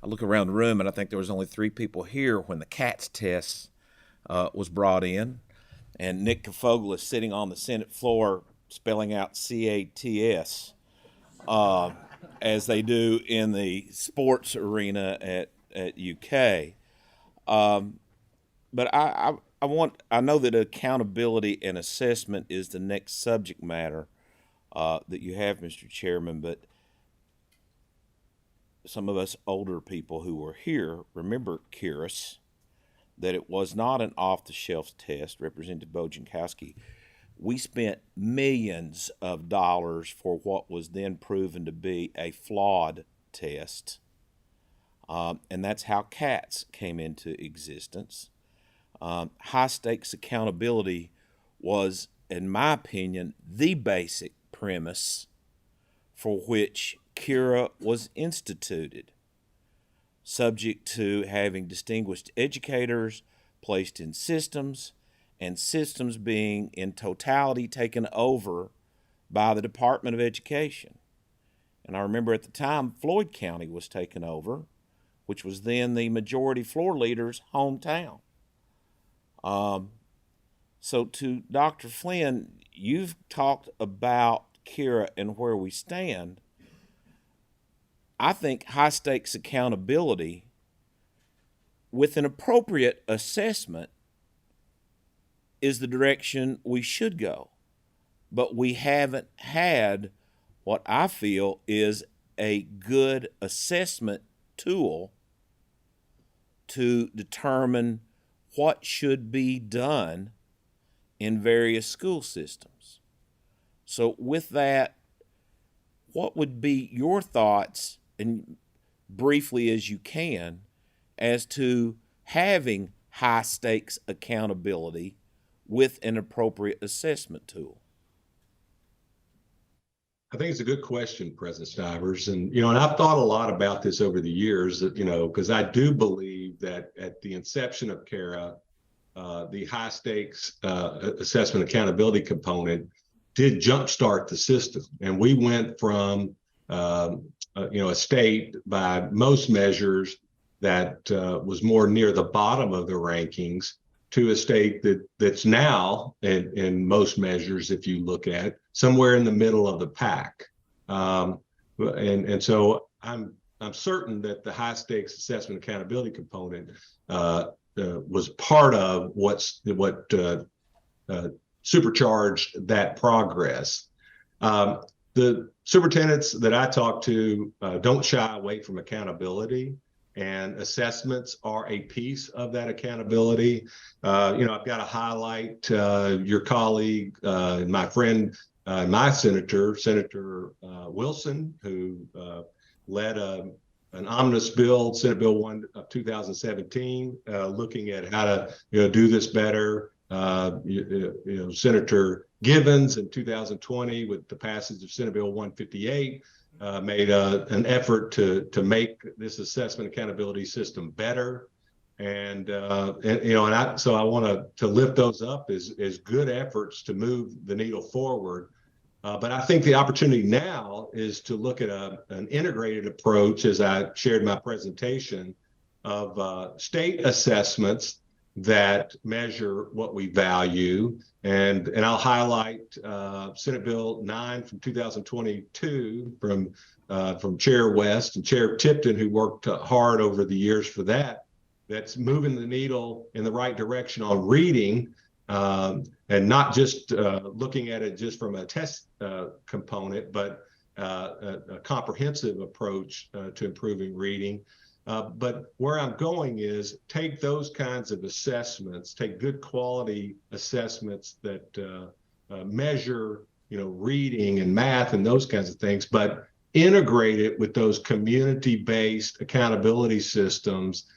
look around the room, and I think there was only 3 people here when the CATS test was brought in, and Nick Kafogel is sitting on the Senate floor spelling out CATS. As they do in the sports arena at UK. But I know that accountability and assessment is the next subject matter that you have, Mr. Chairman, but some of us older people who were here remember KERA, that it was not an off-the-shelf test. Representative Bojankowski, we spent millions of dollars for what was then proven to be a flawed test. And that's how CATS came into existence. High stakes accountability was, in my opinion, the basic premise for which KERA was instituted, subject to having distinguished educators placed in systems, and systems being in totality taken over by the Department of Education. And I remember at the time Floyd County was taken over, which was then the majority floor leader's hometown. So to Dr. Flynn, you've talked about KERA and where we stand. I think high stakes accountability with an appropriate assessment is the direction we should go. But we haven't had what I feel is a good assessment tool to determine what should be done in various school systems. So with that, what would be your thoughts, and briefly as you can, as to having high stakes accountability with an appropriate assessment tool? I think it's a good question, President Stivers. And, and I've thought a lot about this over the years, that, because I do believe that at the inception of KERA, the high stakes assessment accountability component did jumpstart the system. And we went from, a state by most measures that was more near the bottom of the rankings to a state that's now, in most measures, if you look at, somewhere in the middle of the pack. And so I'm certain that the high stakes assessment accountability component was part of what supercharged that progress. The superintendents that I talk to don't shy away from accountability, and assessments are a piece of that accountability. I've got to highlight your colleague, my friend, my Senator Wilson, who led an omnibus bill, Senate Bill 1 of 2017, looking at how to do this better. Senator Givens in 2020, with the passage of Senate Bill 158, made an effort to make this assessment accountability system better. And so I want to lift those up as good efforts to move the needle forward. But I think the opportunity now is to look at an integrated approach, as I shared in my presentation, of state assessments that measure what we value. And I'll highlight Senate Bill 9 from 2022 from Chair West and Chair Tipton, who worked hard over the years for that. That's moving the needle in the right direction on reading, and not just looking at it just from a test component, but a comprehensive approach to improving reading. But where I'm going is take those kinds of assessments, take good quality assessments that measure, reading and math and those kinds of things, but integrate it with those community-based accountability systems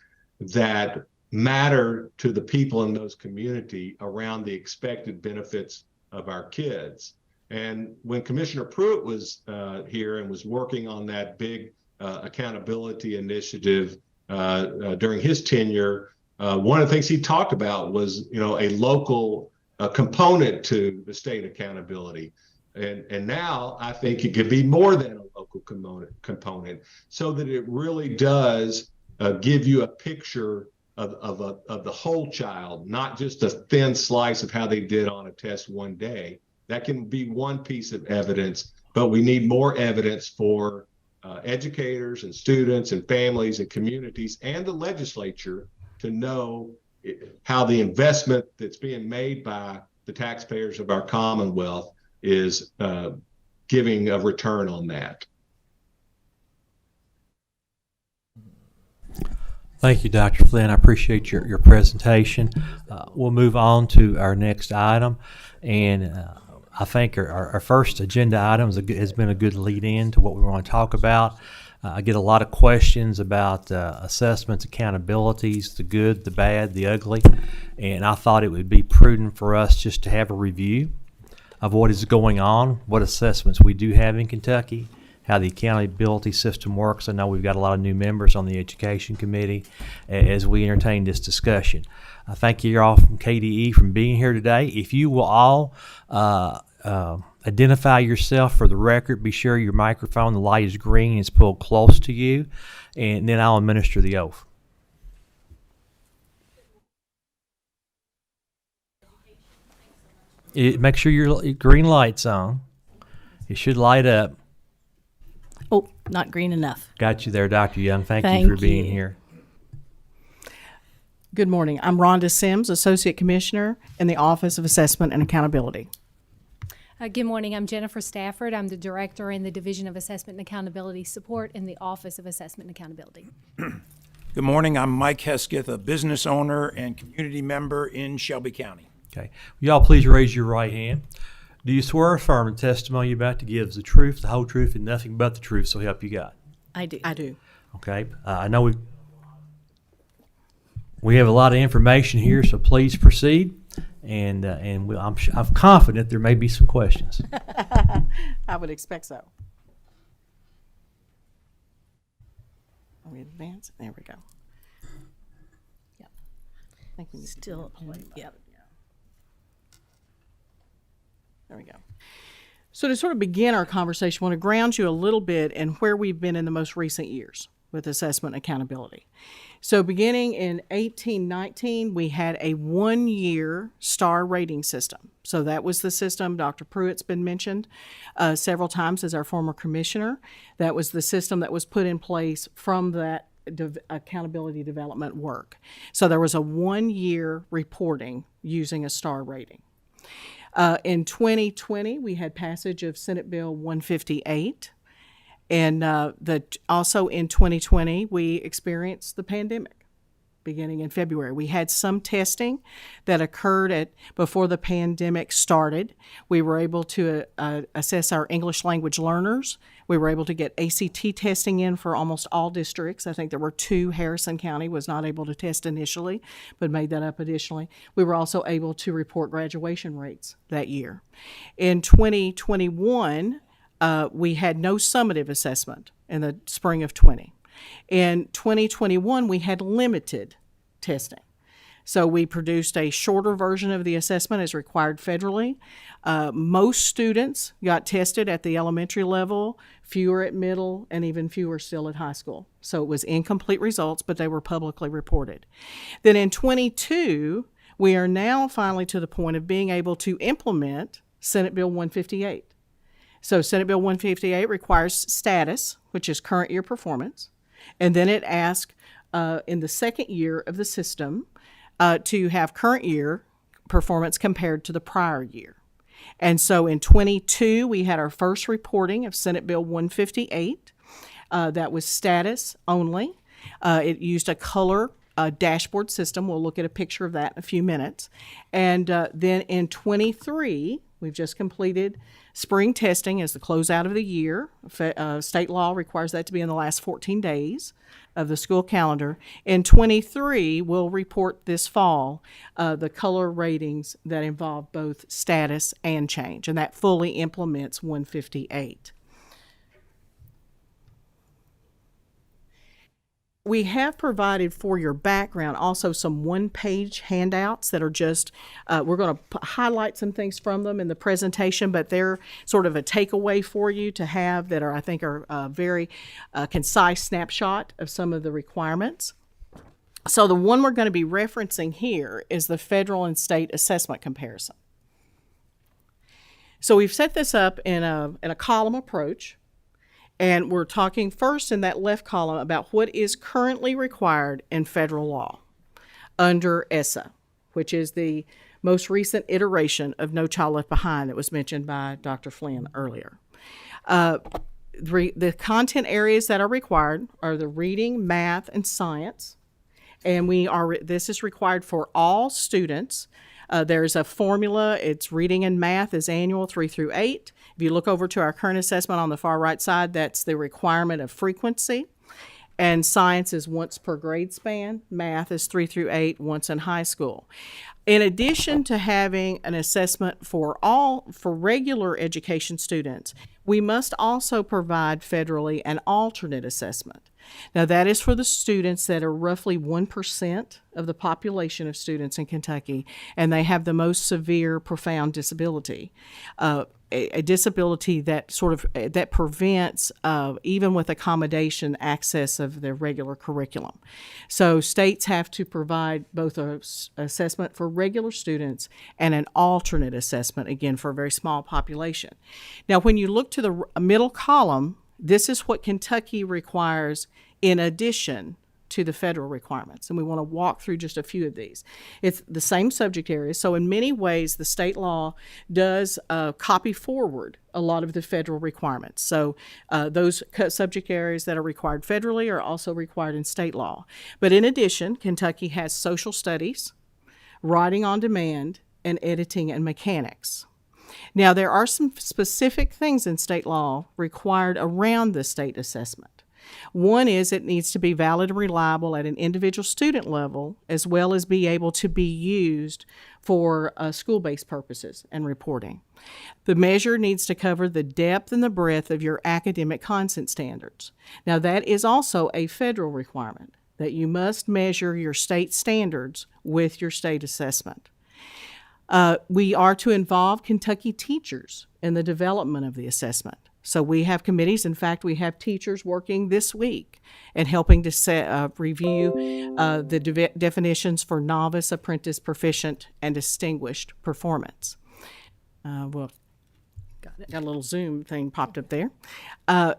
that matter to the people in those community around the expected benefits of our kids. And when Commissioner Pruitt was here and was working on that big accountability initiative during his tenure, one of the things he talked about was, a local component to the state accountability. And now I think it could be more than a local component, so that it really does give you a picture of the whole child, not just a thin slice of how they did on a test one day. That can be one piece of evidence, but we need more evidence for educators and students and families and communities and the legislature to know how the investment that's being made by the taxpayers of our Commonwealth is giving a return on that. Thank you, Dr. Flynn. I appreciate your presentation. We'll move on to our next item. And I think our first agenda item has been a good lead in to what we want to talk about. I get a lot of questions about assessments, accountabilities, the good, the bad, the ugly. And I thought it would be prudent for us just to have a review of what is going on, what assessments we do have in Kentucky, how the accountability system works. I know we've got a lot of new members on the Education Committee as we entertain this discussion. I thank you all from KDE for being here today. If you will all identify yourself for the record, be sure your microphone, the light is green, is pulled close to you, and then I'll administer the oath. Make sure your green light's on. It should light up. Oh, not green enough. Got you there, Dr. Young. Thank you Thank for being you. here. Good morning. I'm Rhonda Sims, Associate Commissioner in the Office of Assessment and Accountability. Good morning. I'm Jennifer Stafford. I'm the Director in the Division of Assessment and Accountability Support in the Office of Assessment and Accountability. Good morning. I'm Mike Hesketh, a business owner and community member in Shelby County. Okay. Will y'all please raise your right hand? Do you swear or affirm the testimony you're about to give is the truth, the whole truth, and nothing but the truth, so help you God? I do. I do. Okay. I know we have a lot of information here, so please proceed. And I'm confident there may be some questions. I would expect so. Are we advance? There we go. Yep. I think we need Still, yep. There we go. So to sort of begin our conversation, I want to ground you a little bit in where we've been in the most recent years with assessment and accountability. So beginning in 1819, we had a 1-year star rating system. So that was the system. Dr. Pruitt's been mentioned several times as our former commissioner. That was the system that was put in place from that accountability development work. So there was a 1-year reporting using a star rating. In 2020, we had passage of Senate Bill 158. And also in 2020, we experienced the pandemic beginning in February. We had some testing that occurred before the pandemic started. We were able to assess our English language learners. We were able to get ACT testing in for almost all districts. I think there were 2. Harrison County was not able to test initially, but made that up additionally. We were also able to report graduation rates that year. In 2021, we had no summative assessment in the spring of 20. In 2021, we had limited testing. So we produced a shorter version of the assessment as required federally. Most students got tested at the elementary level, fewer at middle, and even fewer still at high school. So it was incomplete results, but they were publicly reported. Then in 22, we are now finally to the point of being able to implement Senate Bill 158. So Senate Bill 158 requires status, which is current year performance, and then it asks in the second year of the system to have current year performance compared to the prior year. And so in 22, we had our first reporting of Senate Bill 158. That was status only. It used a color dashboard system. We'll look at a picture of that in a few minutes. And then in 23, we've just completed spring testing as the closeout of the year. State law requires that to be in the last 14 days of the school calendar. In 23, we'll report this fall the color ratings that involve both status and change, and that fully implements 158. We have provided for your background also some one-page handouts that are just, we're going to highlight some things from them in the presentation, but they're sort of a takeaway for you to have that are, I think, are a very concise snapshot of some of the requirements. So the one we're going to be referencing here is the federal and state assessment comparison. So we've set this up in a column approach. And we're talking first in that left column about what is currently required in federal law under ESSA, which is the most recent iteration of No Child Left Behind that was mentioned by Dr. Flynn earlier. The content areas that are required are the reading, math, and science. And this is required for all students. There's a formula. It's reading and math is annual 3 through 8. If you look over to our current assessment on the far right side, that's the requirement of frequency. And science is once per grade span. Math is 3 through 8, once in high school. In addition to having an assessment for regular education students, we must also provide federally an alternate assessment. Now, that is for the students that are roughly 1% of the population of students in Kentucky, and they have the most severe, profound disability. A disability that prevents, even with accommodation, access of their regular curriculum. So states have to provide both an assessment for regular students and an alternate assessment, again, for a very small population. Now, when you look to the middle column, this is what Kentucky requires in addition to the federal requirements, and we want to walk through just a few of these. It's the same subject areas, so in many ways the state law does copy forward a lot of the federal requirements. So those subject areas that are required federally are also required in state law. But in addition, Kentucky has social studies, writing on demand, and editing and mechanics. Now, there are some specific things in state law required around the state assessment. One is it needs to be valid and reliable at an individual student level, as well as be able to be used for school-based purposes and reporting. The measure needs to cover the depth and the breadth of your academic content standards. Now, that is also a federal requirement, that you must measure your state standards with your state assessment. We are to involve Kentucky teachers in the development of the assessment. So we have committees. In fact, we have teachers working this week and helping to review the definitions for novice, apprentice, proficient, and distinguished performance. Got a little Zoom thing popped up there.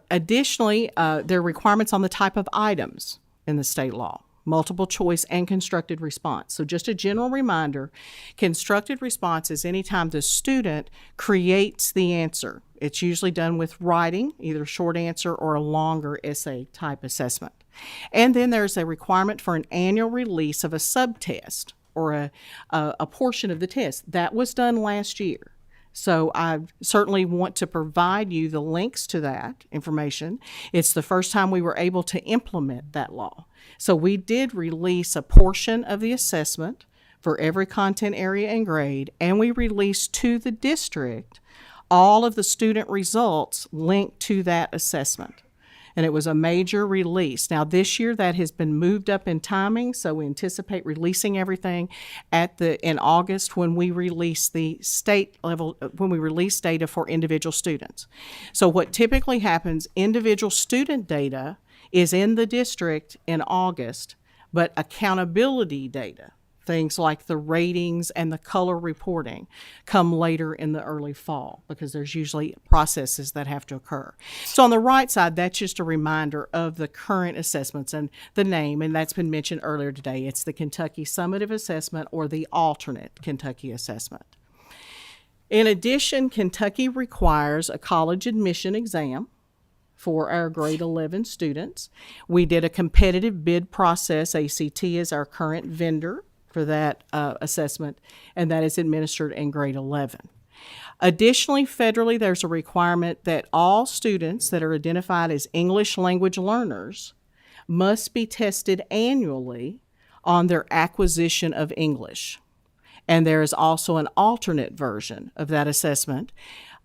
Additionally, there are requirements on the type of items in the state law. Multiple choice and constructed response. So just a general reminder, constructed response is anytime the student creates the answer. It's usually done with writing, either short answer or a longer essay type assessment. And then there's a requirement for an annual release of a subtest or a portion of the test. That was done last year. So I certainly want to provide you the links to that information. It's the first time we were able to implement that law. So we did release a portion of the assessment for every content area and grade, and we released to the district all of the student results linked to that assessment. and it was a major release. Now, this year that has been moved up in timing, so we anticipate releasing everything in August when we release the state level, when we release data for individual students. So what typically happens, individual student data is in the district in August, but accountability data, things like the ratings and the color reporting, come later in the early fall because there's usually processes that have to occur. So on the right side, that's just a reminder of the current assessments and the name, and that's been mentioned earlier today. It's the Kentucky Summative Assessment or the alternate Kentucky Assessment. In addition, Kentucky requires a college admission exam for our grade 11 students. We did a competitive bid process. ACT is our current vendor for that assessment, and that is administered in grade 11. Additionally, federally, there's a requirement that all students that are identified as English language learners must be tested annually on their acquisition of English. And there is also an alternate version of that assessment,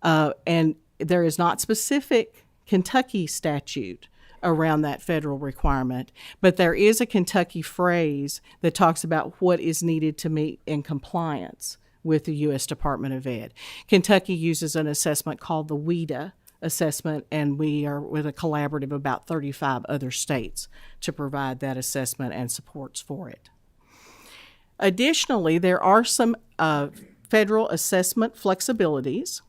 and there is not specific Kentucky statute around that federal requirement, but there is a Kentucky phrase that talks about what is needed to meet in compliance with the U.S. Department of Ed. Kentucky uses an assessment called the WIDA assessment, and we are with a collaborative of about 35 other states to provide that assessment and supports for it. Additionally, there are some federal assessment flexibilities.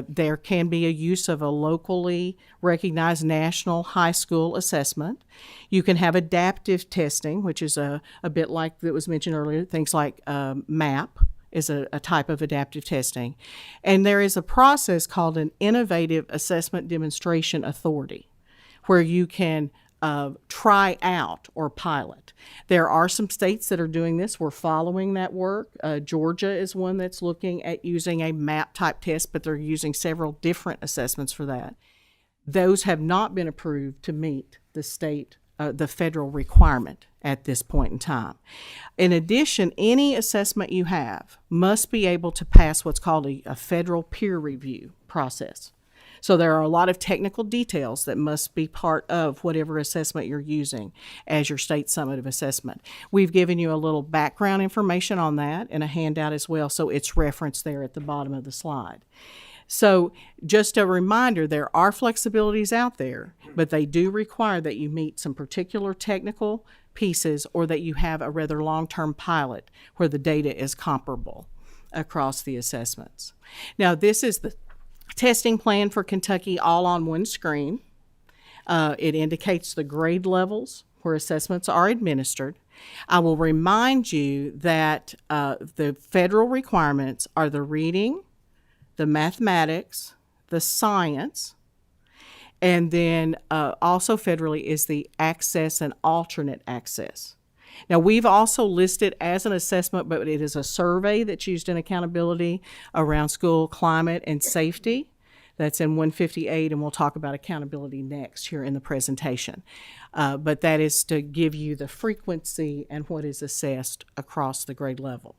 There can be a use of a locally recognized national high school assessment. You can have adaptive testing, which is a bit like that was mentioned earlier. Things like MAP is a type of adaptive testing. And there is a process called an Innovative Assessment Demonstration Authority, where you can try out or pilot. There are some states that are doing this. We're following that work. Georgia is one that's looking at using a MAP type test, but they're using several different assessments for that. Those have not been approved to meet the federal requirement at this point in time. In addition, any assessment you have must be able to pass what's called a federal peer review process. So there are a lot of technical details that must be part of whatever assessment you're using as your state summative assessment. We've given you a little background information on that in a handout as well, so it's referenced there at the bottom of the slide. So just a reminder, there are flexibilities out there, but they do require that you meet some particular technical pieces or that you have a rather long-term pilot where the data is comparable across the assessments. Now, this is the testing plan for Kentucky all on one screen. It indicates the grade levels where assessments are administered. I will remind you that the federal requirements are the reading, the mathematics, the science, and then also federally is the access and alternate access. Now, we've also listed as an assessment, but it is a survey that's used in accountability around school climate and safety. That's in 158, and we'll talk about accountability next here in the presentation. But that is to give you the frequency and what is assessed across the grade level.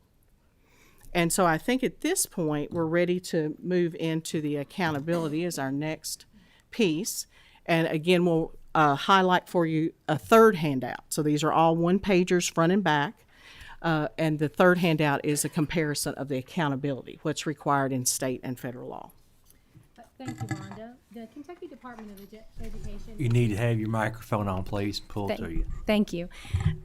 And so I think at this point, we're ready to move into the accountability as our next piece. And again, we'll highlight for you a third handout. So these are all one-pagers front and back. And the third handout is a comparison of the accountability, what's required in state and federal law. Thank you, Rhonda. The Kentucky Department of Education. You need to have your microphone on, please. Pull to you. Thank you.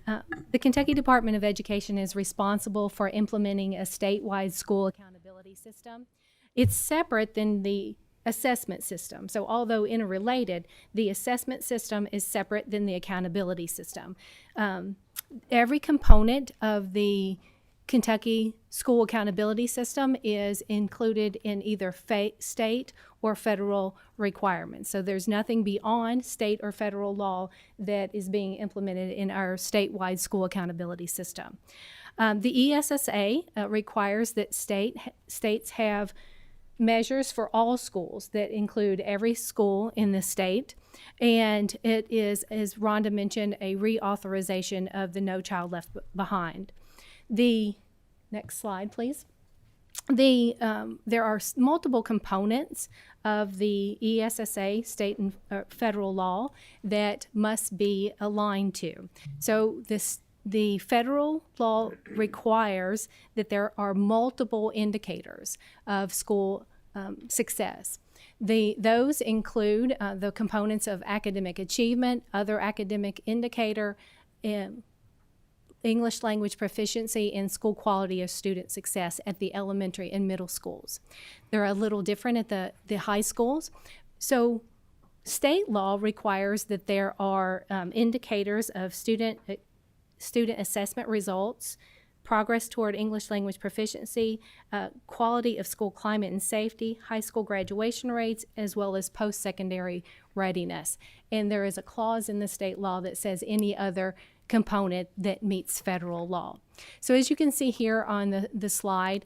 The Kentucky Department of Education is responsible for implementing a statewide school accountability system. It's separate than the assessment system. So although interrelated, the assessment system is separate than the accountability system. Every component of the Kentucky school accountability system is included in either state or federal requirements. So there's nothing beyond state or federal law that is being implemented in our statewide school accountability system. The ESSA requires that states have measures for all schools that include every school in the state, and it is, as Rhonda mentioned, a reauthorization of the No Child Left Behind. The next slide, please. there are multiple components of the ESSA, state and federal law, that must be aligned to. So the federal law requires that there are multiple indicators of school success. Those include the components of academic achievement, other academic indicator, English language proficiency, and school quality of student success at the elementary and middle schools. They're a little different at the high schools. So state law requires that there are indicators of student assessment results, progress toward English language proficiency, quality of school climate and safety, high school graduation rates, as well as post-secondary readiness. And there is a clause in the state law that says any other component that meets federal law. So as you can see here on the slide,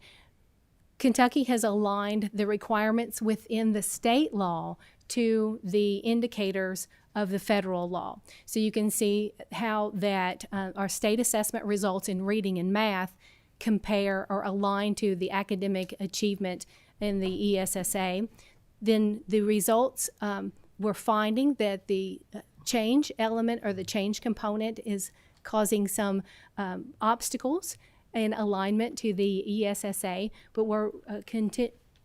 Kentucky has aligned the requirements within the state law to the indicators of the federal law. So you can see how that our state assessment results in reading and math compare or align to the academic achievement in the ESSA. Then the results, we're finding that the change element or the change component is causing some obstacles in alignment to the ESSA, but we're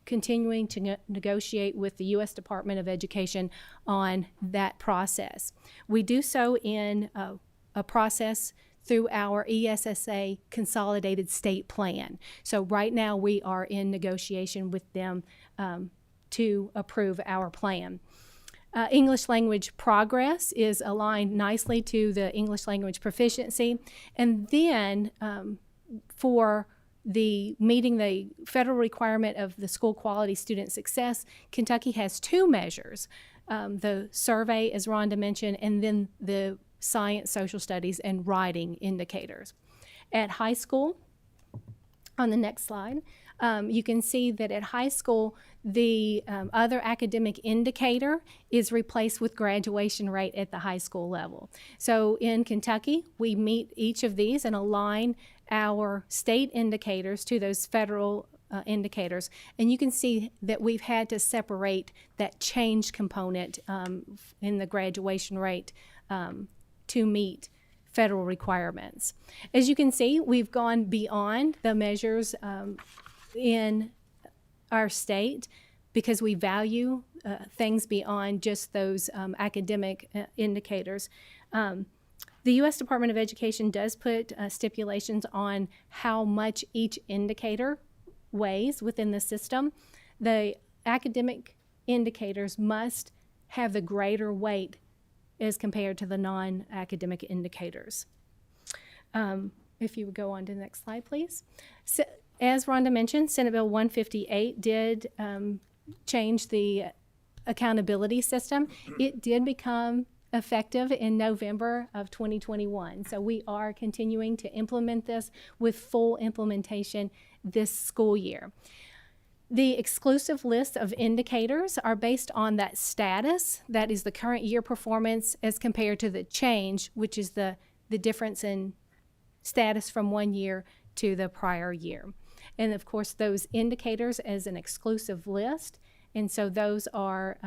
continuing to negotiate with the U.S. Department of Education on that process. We do so in a process through our ESSA consolidated state plan. So right now we are in negotiation with them to approve our plan. English language progress is aligned nicely to the English language proficiency. And then for meeting the federal requirement of the school quality student success, Kentucky has two measures, the survey, as Rhonda mentioned, and then the science, social studies, and writing indicators. At high school, on the next slide, you can see that at high school, the other academic indicator is replaced with graduation rate at the high school level. So in Kentucky, we meet each of these and align our state indicators to those federal indicators. And you can see that we've had to separate that change component in the graduation rate to meet federal requirements. As you can see, we've gone beyond the measures in our state because we value things beyond just those academic indicators. The U.S. Department of Education does put stipulations on how much each indicator weighs within the system. The academic indicators must have the greater weight as compared to the non-academic indicators. If you would go on to the next slide, please. So, as Rhonda mentioned, Senate Bill 158 did change the accountability system. It did become effective in November of 2021. So we are continuing to implement this with full implementation this school year. The exclusive list of indicators are based on that status, that is the current year performance, as compared to the change, which is the difference in status from one year to the prior year. And of course, those indicators as an exclusive list, and so those are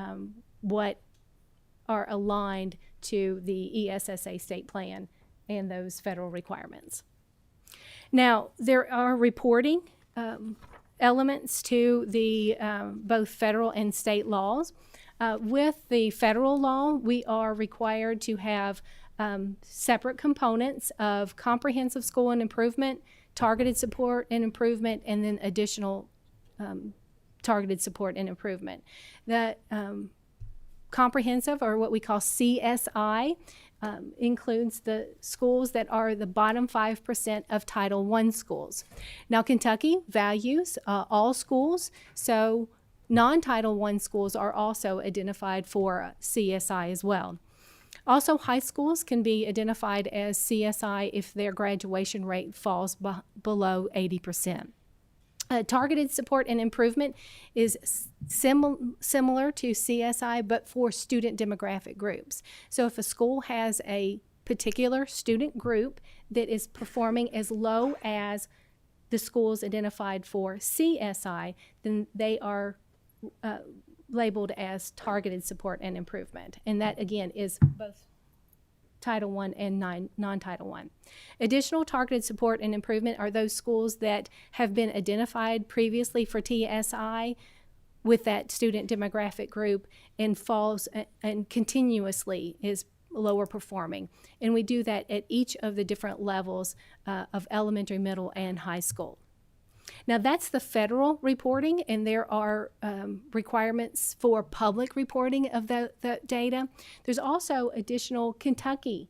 what are aligned to the ESSA state plan and those federal requirements. Now, there are reporting elements to the both federal and state laws. With the federal law, we are required to have separate components of comprehensive school and improvement, targeted support and improvement, and then additional targeted support and improvement. That comprehensive, or what we call CSI, includes the schools that are the bottom 5% of Title I schools. Now, Kentucky values all schools, so non-Title I schools are also identified for CSI as well. Also, high schools can be identified as CSI if their graduation rate falls below 80%. Targeted support and improvement is similar to CSI, but for student demographic groups. So if a school has a particular student group that is performing as low as the schools identified for CSI, then they are labeled as targeted support and improvement. And that, again, is both Title I and non-Title I. Additional targeted support and improvement are those schools that have been identified previously for TSI with that student demographic group and falls and continuously is lower performing. And we do that at each of the different levels of elementary, middle, and high school. Now, that's the federal reporting, and there are requirements for public reporting of the data. There's also additional Kentucky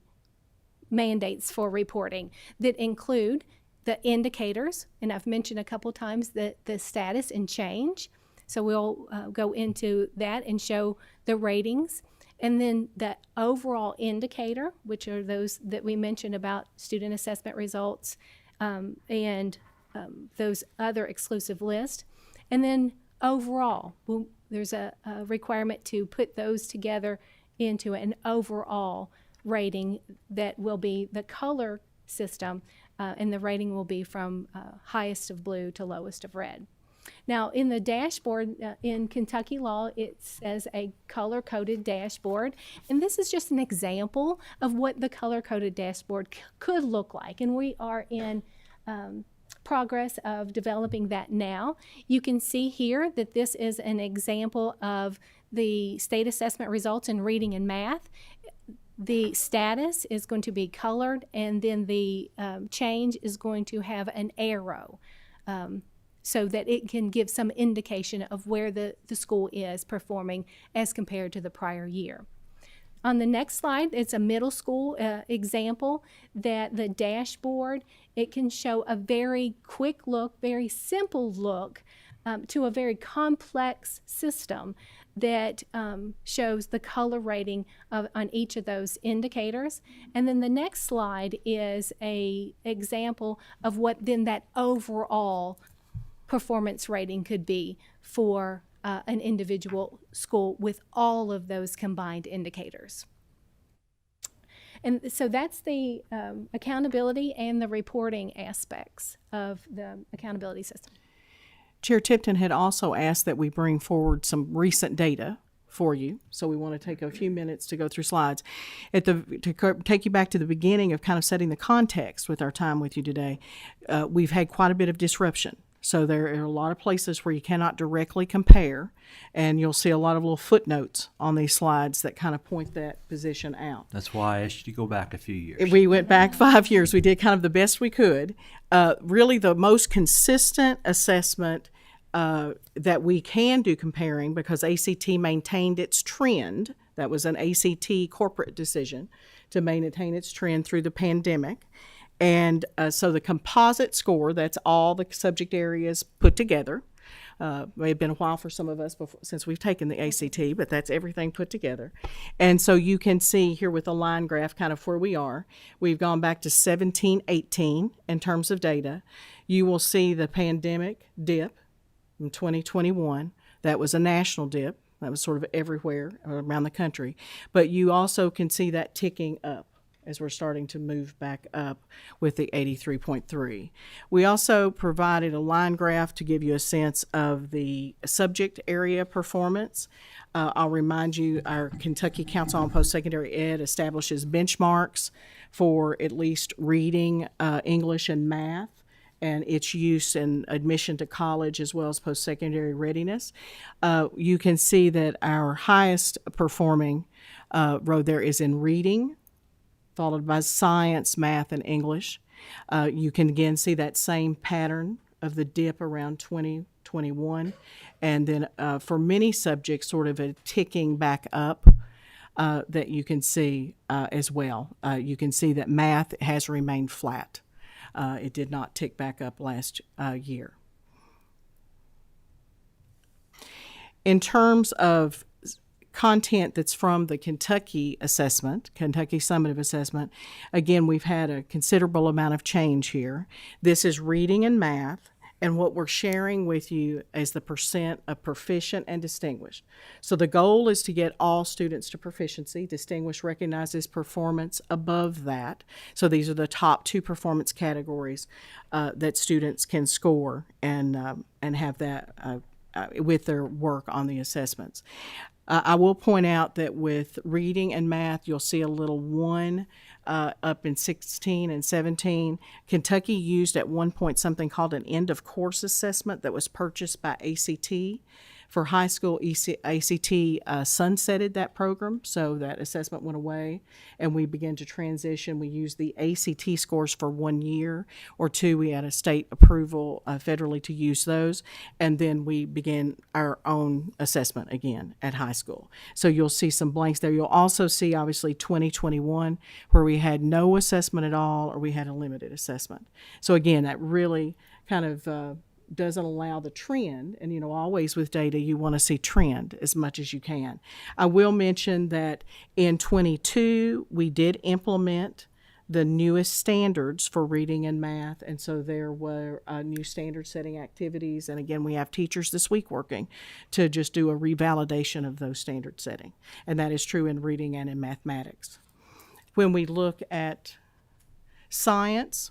mandates for reporting that include the indicators, and I've mentioned a couple times the status and change. So we'll go into that and show the ratings. And then the overall indicator, which are those that we mentioned about student assessment results and those other exclusive lists. And then overall, there's a requirement to put those together into an overall rating that will be the color system, and the rating will be from highest of blue to lowest of red. Now, in the dashboard, in Kentucky law, it says a color-coded dashboard, and this is just an example of what the color-coded dashboard could look like, and we are in progress of developing that now. You can see here that this is an example of the state assessment results in reading and math. The status is going to be colored, and then the change is going to have an arrow so that it can give some indication of where the school is performing as compared to the prior year. On the next slide, it's a middle school example that the dashboard, it can show a very quick look, very simple look to a very complex system that shows the color rating on each of those indicators. And then the next slide is an example of what then that overall performance rating could be for an individual school with all of those combined indicators. And so that's the accountability and the reporting aspects of the accountability system. Chair Tipton had also asked that we bring forward some recent data for you, so we want to take a few minutes to go through slides. To take you back to the beginning of kind of setting the context with our time with you today, we've had quite a bit of disruption. So there are a lot of places where you cannot directly compare, and you'll see a lot of little footnotes on these slides that kind of point that position out. That's why I asked you to go back a few years. We went back 5 years. We did kind of the best we could. Really the most consistent assessment that we can do comparing, because ACT maintained its trend. That was an ACT corporate decision to maintain its trend through the pandemic. And so the composite score, that's all the subject areas put together. May have been a while for some of us since we've taken the ACT, but that's everything put together. And so you can see here with a line graph kind of where we are. We've gone back to 17-18 in terms of data. You will see the pandemic dip in 2021. That was a national dip. That was sort of everywhere around the country. But you also can see that ticking up as we're starting to move back up with the 83.3. We also provided a line graph to give you a sense of the subject area performance. I'll remind you, our Kentucky Council on Post-Secondary Ed establishes benchmarks for at least reading, English, and math, and its use in admission to college as well as post-secondary readiness. You can see that our highest performing row there is in reading, followed by science, math, and English. You can again see that same pattern of the dip around 2021, and then for many subjects, sort of a ticking back up that you can see as well. You can see that math has remained flat. It did not tick back up last year. In terms of content that's from the Kentucky assessment, Kentucky Summative Assessment, again, we've had a considerable amount of change here. This is reading and math, And what we're sharing with you is the percent of proficient and distinguished. So the goal is to get all students to proficiency. Distinguished recognizes performance above that. So these are the top 2 performance categories that students can score and have that with their work on the assessments. I will point out that with reading and math, you'll see a little 1 up in 16 and 17. Kentucky used at one point something called an end of course assessment that was purchased by ACT. For high school, ACT sunsetted that program, so that assessment went away, and we began to transition. We used the ACT scores for 1 year or 2. We had a state approval federally to use those, and then we began our own assessment again at high school. So you'll see some blanks there. You'll also see, obviously, 2021, where we had no assessment at all, or we had a limited assessment. So again, that really kind of doesn't allow the trend, and always with data you want to see trend as much as you can. I will mention that in 22 we did implement the newest standards for reading and math, and so there were new standard setting activities, and again we have teachers this week working to just do a revalidation of those standard setting, and that is true in reading and in mathematics. When we look at science,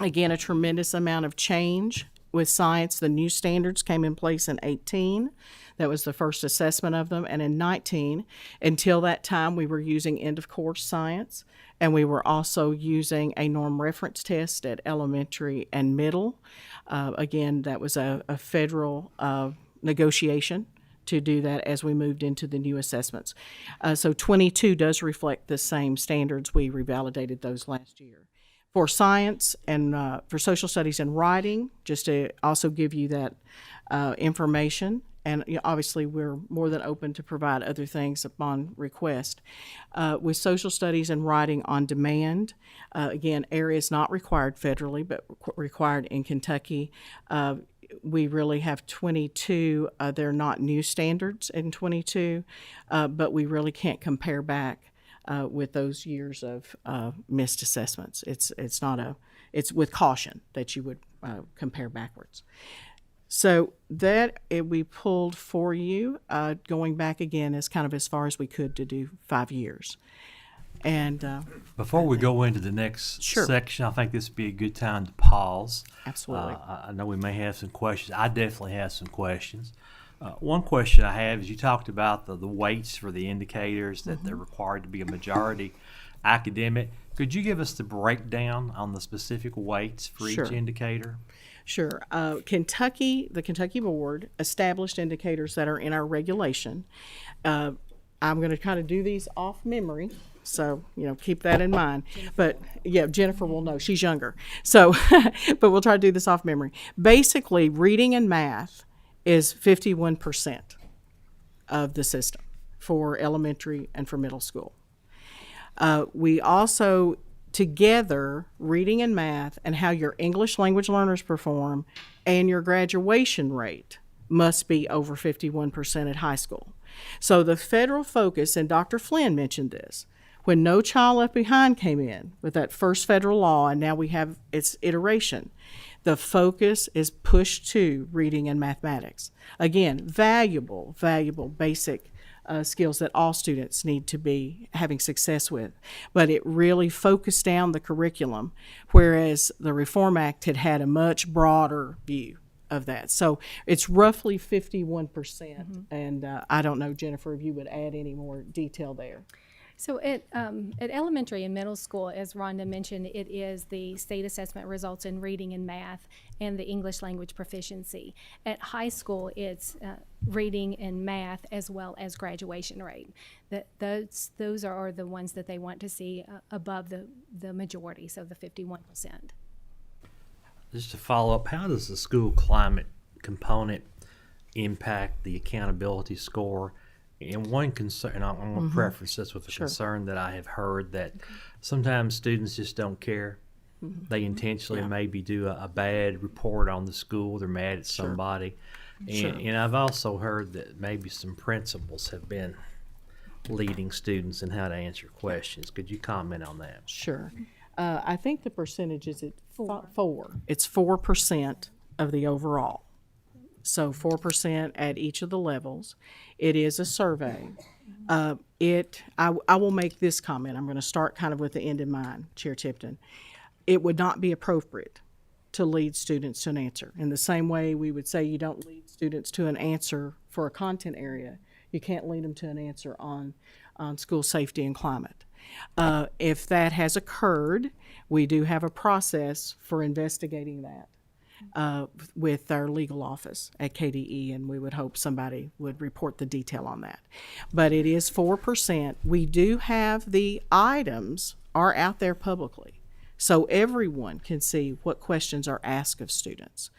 again a tremendous amount of change. With science, the new standards came in place in 18. That was the first assessment of them. And in 19, until that time, we were using end-of-course science, and we were also using a norm reference test at elementary and middle. Again, that was a federal negotiation to do that as we moved into the new assessments. So 22 does reflect the same standards. We revalidated those last year. For science and for social studies and writing, just to also give you that information, and obviously we're more than open to provide other things upon request. With social studies and writing on demand, again, areas not required federally, but required in Kentucky. We really have 22. They're not new standards in 22, but we really can't compare back with those years of missed assessments. It's with caution that you would compare backwards. So that we pulled for you, going back again as kind of as far as we could to do 5 years. And before we go into the next Sure. section, I think this would be a good time to pause. Absolutely. I know we may have some questions. I definitely have some questions. One question I have is you talked about the weights for the indicators, that they're required to be a majority academic. Could you give us the breakdown on the specific weights for Sure. each indicator? Sure. The Kentucky Board established indicators that are in our regulation. I'm going to kind of do these off memory, so keep that in mind. But yeah, Jennifer will know. She's younger. So, but we'll try to do this off memory. Basically, reading and math is 51% of the system for elementary and for middle school. We also, together, reading and math and how your English language learners perform and your graduation rate must be over 51% at high school. So the federal focus, and Dr. Flynn mentioned this, when No Child Left Behind came in with that first federal law, and now we have its iteration, the focus is pushed to reading and mathematics. Again, valuable basic skills that all students need to be having success with. But it really focused down the curriculum, whereas the Reform Act had a much broader view of that. So it's roughly 51%. And I don't know, Jennifer, if you would add any more detail there. So at elementary and middle school, as Rhonda mentioned, it is the state assessment results in reading and math and the English language proficiency. At high school, it's reading and math as well as graduation rate. Those are the ones that they want to see above the majority, so the 51%. Just to follow up, how does the school climate component impact the accountability score? And one concern, and I'm going to preface this with a concern that I have heard, that sometimes students just don't care. They intentionally maybe do a bad report on the school. They're mad at somebody. And I've also heard that maybe some principals have been leading students in how to answer questions. Could you comment on that? Sure. I think the percentage is at 4. It's 4% of the overall. So 4% at each of the levels. It is a survey. I will make this comment. I'm going to start kind of with the end in mind, Chair Tipton. It would not be appropriate to lead students to an answer. In the same way we would say you don't lead students to an answer for a content area, you can't lead them to an answer on school safety and climate. If that has occurred, we do have a process for investigating that with our legal office at KDE, and we would hope somebody would report the detail on that. But it is 4%. We do have the items are out there publicly, so everyone can see what questions are asked of students.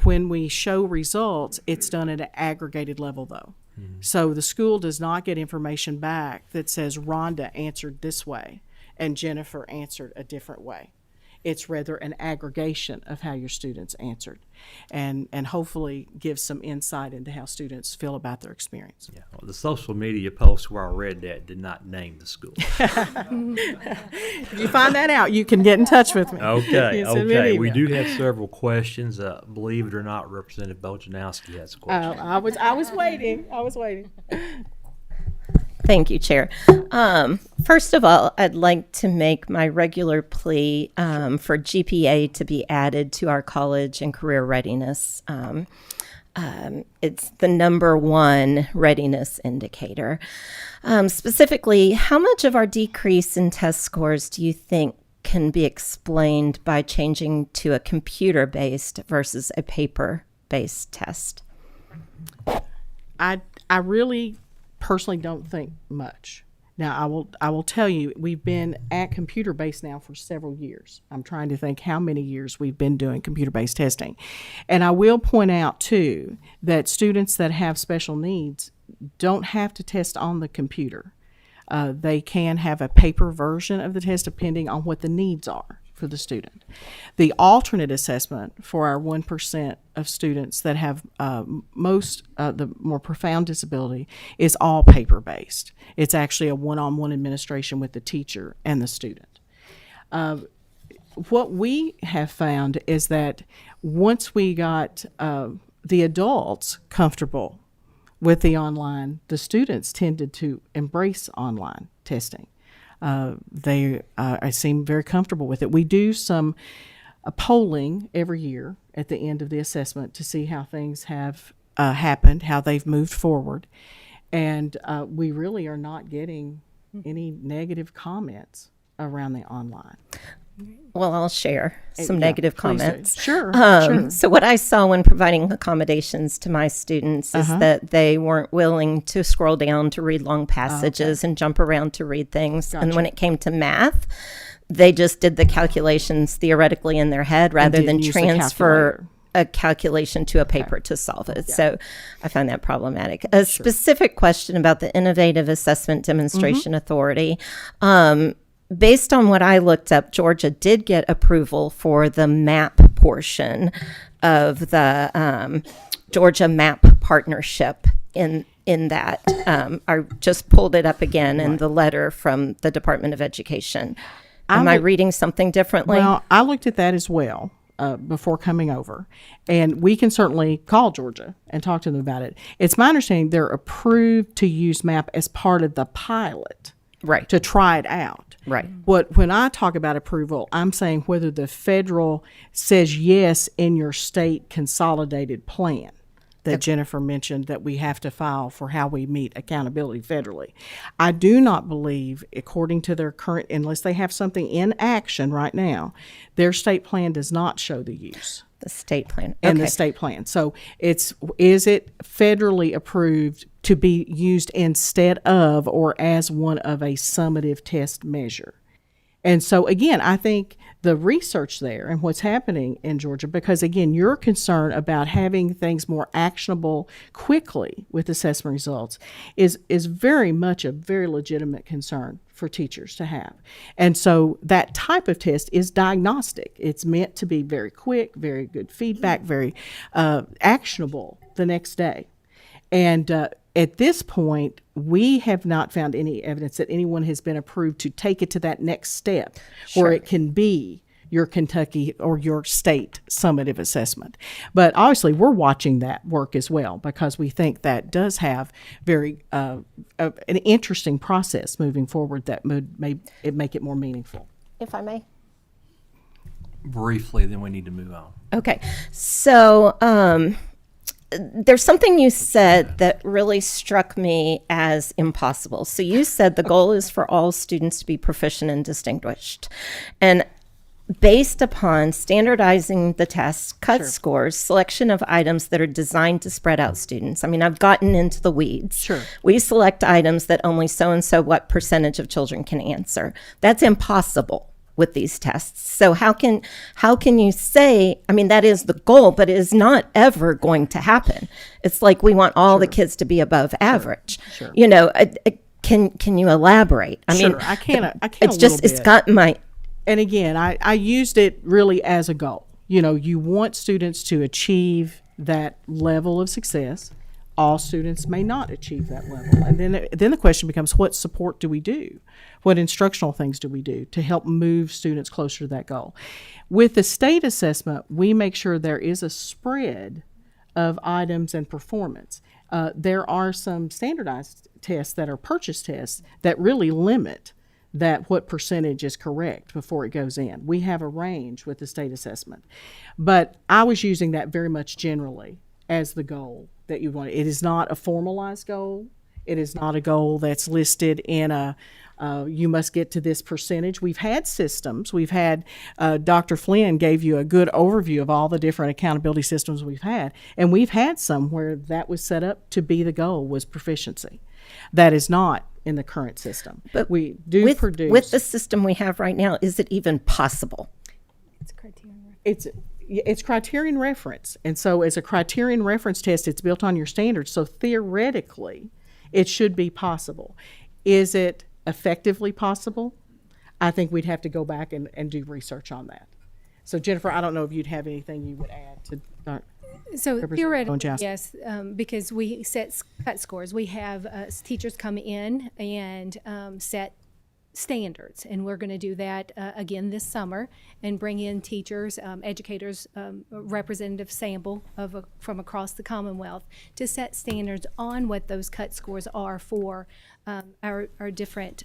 When we show results, it's done at an aggregated level, though. So the school does not get information back that says Rhonda answered this way and Jennifer answered a different way. It's rather an aggregation of how your students answered, and hopefully give some insight into how students feel about their experience. Yeah, well, the social media posts where I read that did not name the school. If you find that out, you can get in touch with me. Okay, You can send me an okay. We email. do have several questions. Believe it or not, Representative Bojanowski has a question. I was waiting. Thank you, Chair. First of all, I'd like to make my regular plea for GPA to be added to our college and career readiness. It's the number one readiness indicator. Specifically, how much of our decrease in test scores do you think can be explained by changing to a computer-based versus a paper-based test? I really personally don't think much. Now, I will tell you, we've been at computer-based now for several years. I'm trying to think how many years we've been doing computer-based testing. And I will point out, too, that students that have special needs don't have to test on the computer. They can have a paper version of the test depending on what the needs are for the student. The alternate assessment for our 1% of students that have the more profound disability is all paper-based. It's actually a one-on-one administration with the teacher and the student. What we have found is that once we got the adults comfortable with the online, the students tended to embrace online testing. I seem very comfortable with it. We do some polling every year at the end of the assessment to see how things have happened, how they've moved forward, and we really are not getting any negative comments around the online. Well, I'll share some Yeah, negative please do. comments. Sure, sure. So what I saw when providing accommodations to my students is that they weren't willing to scroll down to read long passages and jump around to read things. And when it came to math, they just did the calculations theoretically in their head rather than didn't use the transfer a calculation to a paper to solve it. So I find that problematic. A specific question about the Innovative Assessment Demonstration Authority. Based on what I looked up, Georgia did get approval for the MAP portion of the Georgia MAP partnership in that. I just pulled it up again in the letter from the Department of Education. Am I reading something differently? Well, I looked at that as well before coming over, and we can certainly call Georgia and talk to them about it. It's my understanding they're approved to use MAP as part of the pilot. Right. To try it out. Right. When I talk about approval, I'm saying whether the federal says yes in your state consolidated plan that Jennifer mentioned that we have to file for how we meet accountability federally. I do not believe, according to their current, unless they have something in action right now, their state plan does not show the use. The state plan. And the state plan. So is it federally approved to be used instead of or as one of a summative test measure? And so, again, I think the research there and what's happening in Georgia, because, again, your concern about having things more actionable quickly with assessment results is very much a very legitimate concern for teachers to have. And so that type of test is diagnostic. It's meant to be very quick, very good feedback, very actionable the next day. And at this point, we have not found any evidence that anyone has been approved to take it to that next step where it can be your Kentucky or your state summative assessment. But obviously, we're watching that work as well because we think that does have very an interesting process moving forward that would make it more meaningful. If I may. Briefly, then we need to move on. Okay. So there's something you said that really struck me as impossible. So you said the goal is for all students to be proficient and distinguished. And based upon standardizing the tests, cut scores, selection of items that are designed to spread out students. I mean, I've gotten into the weeds. Sure. We select items that only so-and-so what percentage of children can answer. That's impossible with these tests. So how can you say, I mean, that is the goal, but it is not ever going to happen. It's like we want all the kids to be above average. Sure. You know, can you elaborate? I mean, I can. It's just, it's got my... And again, I used it really as a goal. You know, you want students to achieve that level of success. All students may not achieve that level. And then the question becomes, what support do we do? What instructional things do we do to help move students closer to that goal? With the state assessment, we make sure there is a spread of items and performance. There are some standardized tests that are purchase tests that really limit that what percentage is correct before it goes in. We have a range with the state assessment. But I was using that very much generally as the goal that you want. It is not a formalized goal. It is not a goal that's listed in you must get to this percentage. We've had systems. We've had, Dr. Flynn gave you a good overview of all the different accountability systems we've had. And we've had some where that was set up to be the goal was proficiency. That is not in the current system. But we do produce. With the system we have right now, is it even possible? It's criterion reference. And so as a criterion reference test, it's built on your standards. So theoretically, it should be possible. Is it effectively possible? I think we'd have to go back and do research on that. So Jennifer, I don't know if you'd have anything you would add to So theoretically, Johnson. yes, because we set cut scores. We have teachers come in and set standards, and we're going to do that again this summer and bring in teachers, educators, representative sample from across the Commonwealth to set standards on what those cut scores are for our different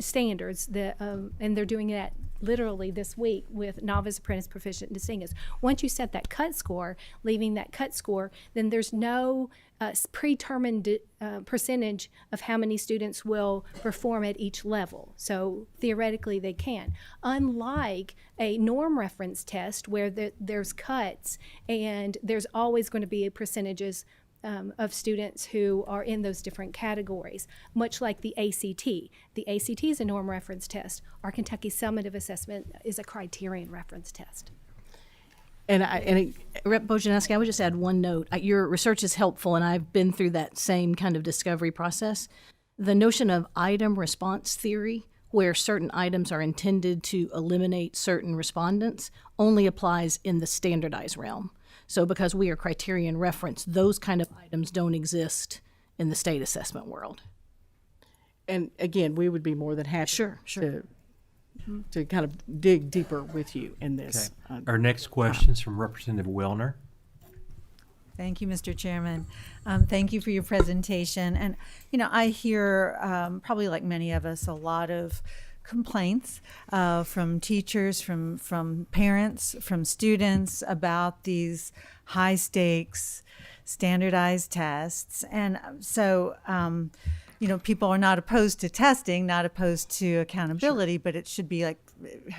standards. And they're doing that literally this week with novice, apprentice, proficient, and distinguished. Once you set that cut score, leaving that cut score, then there's no predetermined percentage of how many students will perform at each level. So theoretically they can. Unlike a norm reference test where there's cuts and there's always going to be percentages of students who are in those different categories, much like the ACT. The ACT is a norm reference test. Our Kentucky Summative Assessment is a criterion reference test. Rep. Bojanowski, I would just add one note. Your research is helpful, and I've been through that same kind of discovery process. The notion of item response theory, where certain items are intended to eliminate certain respondents, only applies in the standardized realm. So because we are criterion reference, those kind of items don't exist in the state assessment world. And again, we would be more than happy to kind of dig deeper with you in this. Okay. Our next question is from Representative Wilner. Thank you, Mr. Chairman. Thank you for your presentation. And, you know, I hear, probably like many of us, a lot of complaints from teachers, from parents, from students about these high stakes standardized tests. And so, you know, people are not opposed to testing, not opposed to accountability, but it should be like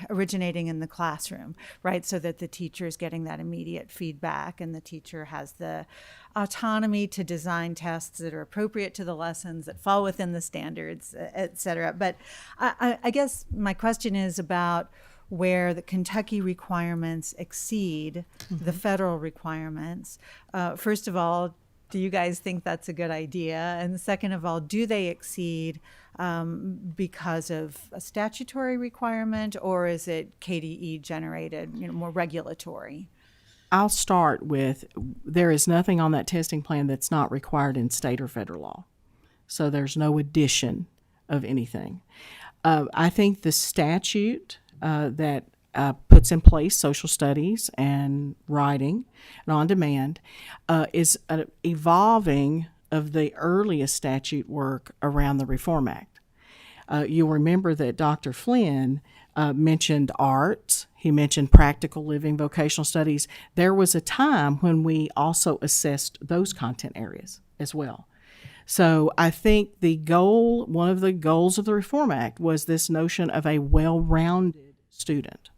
originating in the classroom, right? So that the teacher is getting that immediate feedback and the teacher has the autonomy to design tests that are appropriate to the lessons, that fall within the standards, et cetera. But I guess my question is about where the Kentucky requirements exceed the federal requirements. First of all, do you guys think that's a good idea? And second of all, do they exceed because of a statutory requirement, or is it KDE generated, you know, more regulatory? I'll start with, there is nothing on that testing plan that's not required in state or federal law. So there's no addition of anything. I think the statute that puts in place social studies and writing and on demand is an evolving of the earliest statute work around the Reform Act. You'll remember that Dr. Flynn mentioned arts. He mentioned practical living, vocational studies. There was a time when we also assessed those content areas as well. So I think one of the goals of the Reform Act was this notion of a well-rounded student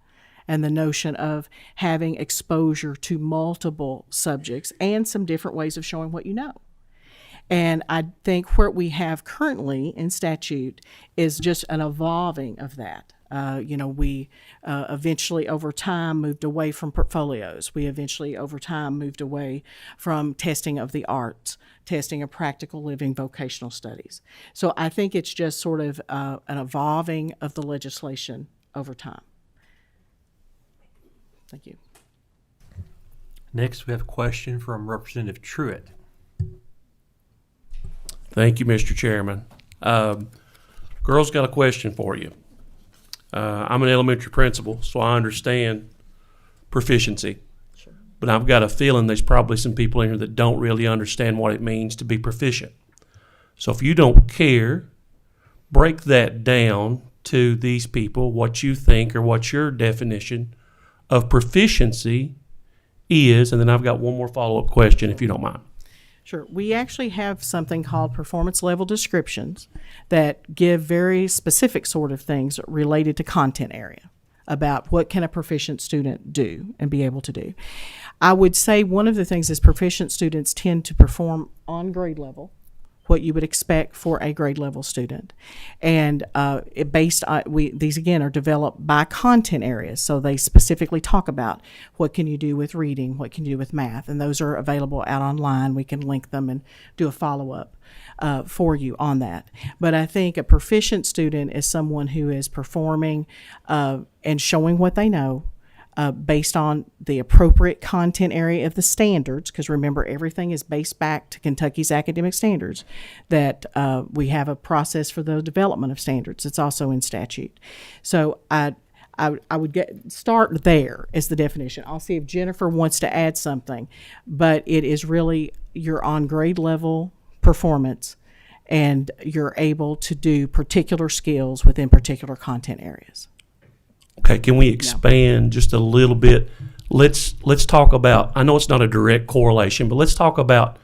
and the notion of having exposure to multiple subjects and some different ways of showing what you know. And I think what we have currently in statute is just an evolving of that. We eventually over time moved away from portfolios. We eventually over time moved away from testing of the arts, testing of practical living, vocational studies. So I think it's just sort of an evolving of the legislation over time. Thank you. Next, we have a question from Representative Truitt. Thank you, Mr. Chairman. Girls, got a question for you. I'm an elementary principal, so I understand proficiency. Sure. But I've got a feeling there's probably some people in here that don't really understand what it means to be proficient. So if you don't care, break that down to these people, what you think or what your definition of proficiency is, and then I've got one more follow-up question if you don't mind. Sure. We actually have something called performance level descriptions that give very specific sort of things related to content area about what can a proficient student do and be able to do. I would say one of the things is proficient students tend to perform on grade level, what you would expect for a grade level student. And these again are developed by content areas. So they specifically talk about what can you do with reading, what can you do with math, and those are available out online. We can link them and do a follow-up for you on that. But I think a proficient student is someone who is performing and showing what they know, based on the appropriate content area of the standards, because remember, everything is based back to Kentucky's academic standards, that we have a process for the development of standards. It's also in statute. So I would start there as the definition. I'll see if Jennifer wants to add something, but it is really your on grade level performance, and you're able to do particular skills within particular content areas. Okay, can we expand just a little bit? Let's talk about, I know it's not a direct correlation, but let's talk about,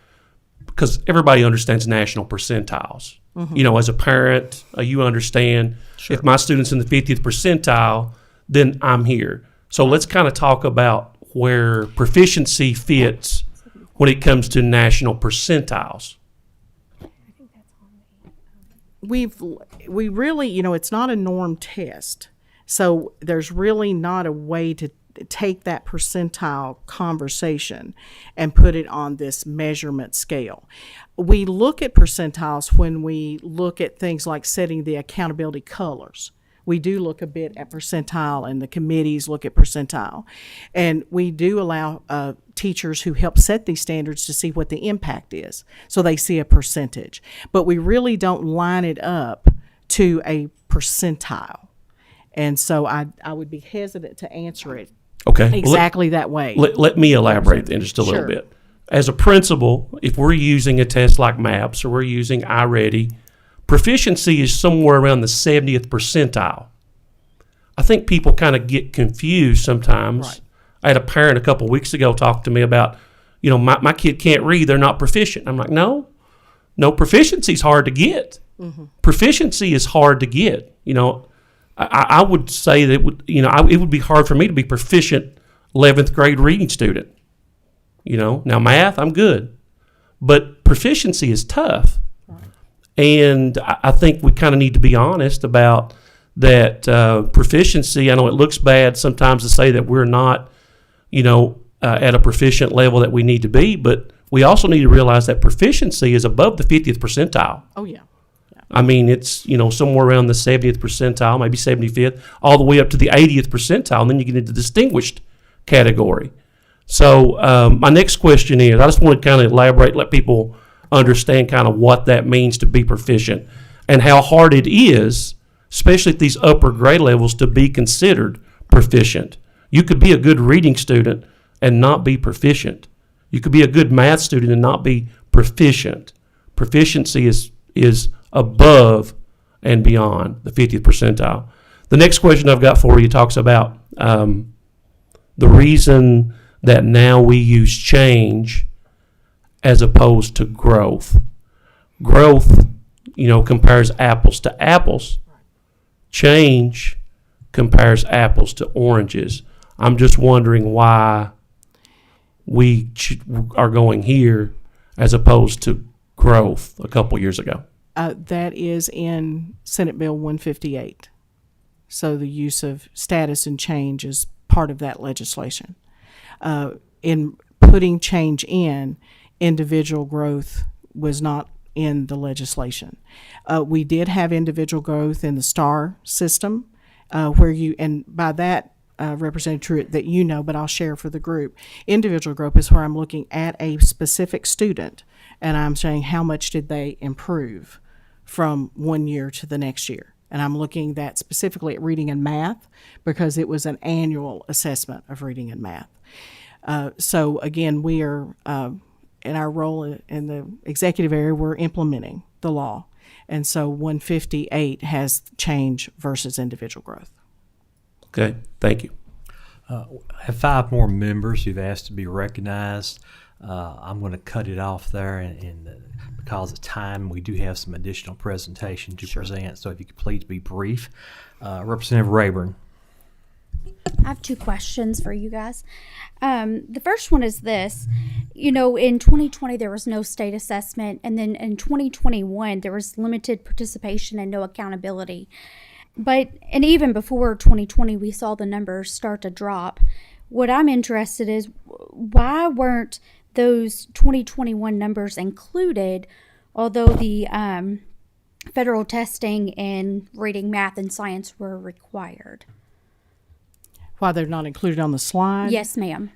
because everybody understands national percentiles. Mm-hmm. You know, as a parent, you understand if my student's in the 50th percentile, then I'm here. So let's kind of talk about where proficiency fits when it comes to national percentiles. We really, it's not a norm test. So there's really not a way to take that percentile conversation and put it on this measurement scale. We look at percentiles when we look at things like setting the accountability colors. We do look a bit at percentile, and the committees look at percentile. And we do allow teachers who help set these standards to see what the impact is, so they see a percentage. But we really don't line it up to a percentile. And so I would be hesitant to answer it exactly that way. Let me elaborate then just a little bit. As a principal, if we're using a test like MAPS or we're using iReady, proficiency is somewhere around the 70th percentile. I think people kind of get confused sometimes. Right. I had a parent a couple weeks ago talk to me about, my kid can't read, they're not proficient. I'm like, no, proficiency is hard to get. Mm-hmm. Proficiency is hard to get. I would say that it would be hard for me to be proficient 11th grade reading student. Now math, I'm good, but proficiency is tough. Right. And I think we kind of need to be honest about that proficiency. I know it looks bad sometimes to say that we're not, at a proficient level that we need to be, but we also need to realize that proficiency is above the 50th percentile. Oh, yeah. I mean, it's, somewhere around the 70th percentile, maybe 75th, all the way up to the 80th percentile, and then you get into the distinguished category. So my next question is, I just want to kind of elaborate, let people understand kind of what that means to be proficient and how hard it is especially at these upper grade levels, to be considered proficient. You could be a good reading student and not be proficient. You could be a good math student and not be proficient. Proficiency is above and beyond the 50th percentile. The next question I've got for you talks about the reason that now we use change as opposed to growth. Growth, compares apples to apples. Change compares apples to oranges. I'm just wondering why we are going here as opposed to growth a couple years ago. That is in Senate Bill 158. So the use of status and change is part of that legislation. In putting change in, individual growth was not in the legislation. We did have individual growth in the STAR system, and by that, Representative Truitt, that but I'll share for the group. Individual growth is where I'm looking at a specific student and I'm saying how much did they improve from one year to the next year. And I'm looking that specifically at reading and math because it was an annual assessment of reading and math. So again, we are, in our role in the executive area, we're implementing the law. And so 158 has change versus individual growth. Okay, thank you. I have 5 more members who've asked to be recognized. I'm going to cut it off there, and because of time, we do have some additional presentation to present. So if you could please be brief. Representative Rayburn. I have 2 questions for you guys. The first one is this. In 2020, there was no state assessment, and then in 2021, there was limited participation and no accountability. And even before 2020, we saw the numbers start to drop. What I'm interested is why weren't those 2021 numbers included, although the federal testing in reading, math, and science were required? Why they're not included on the slide? Yes, ma'am.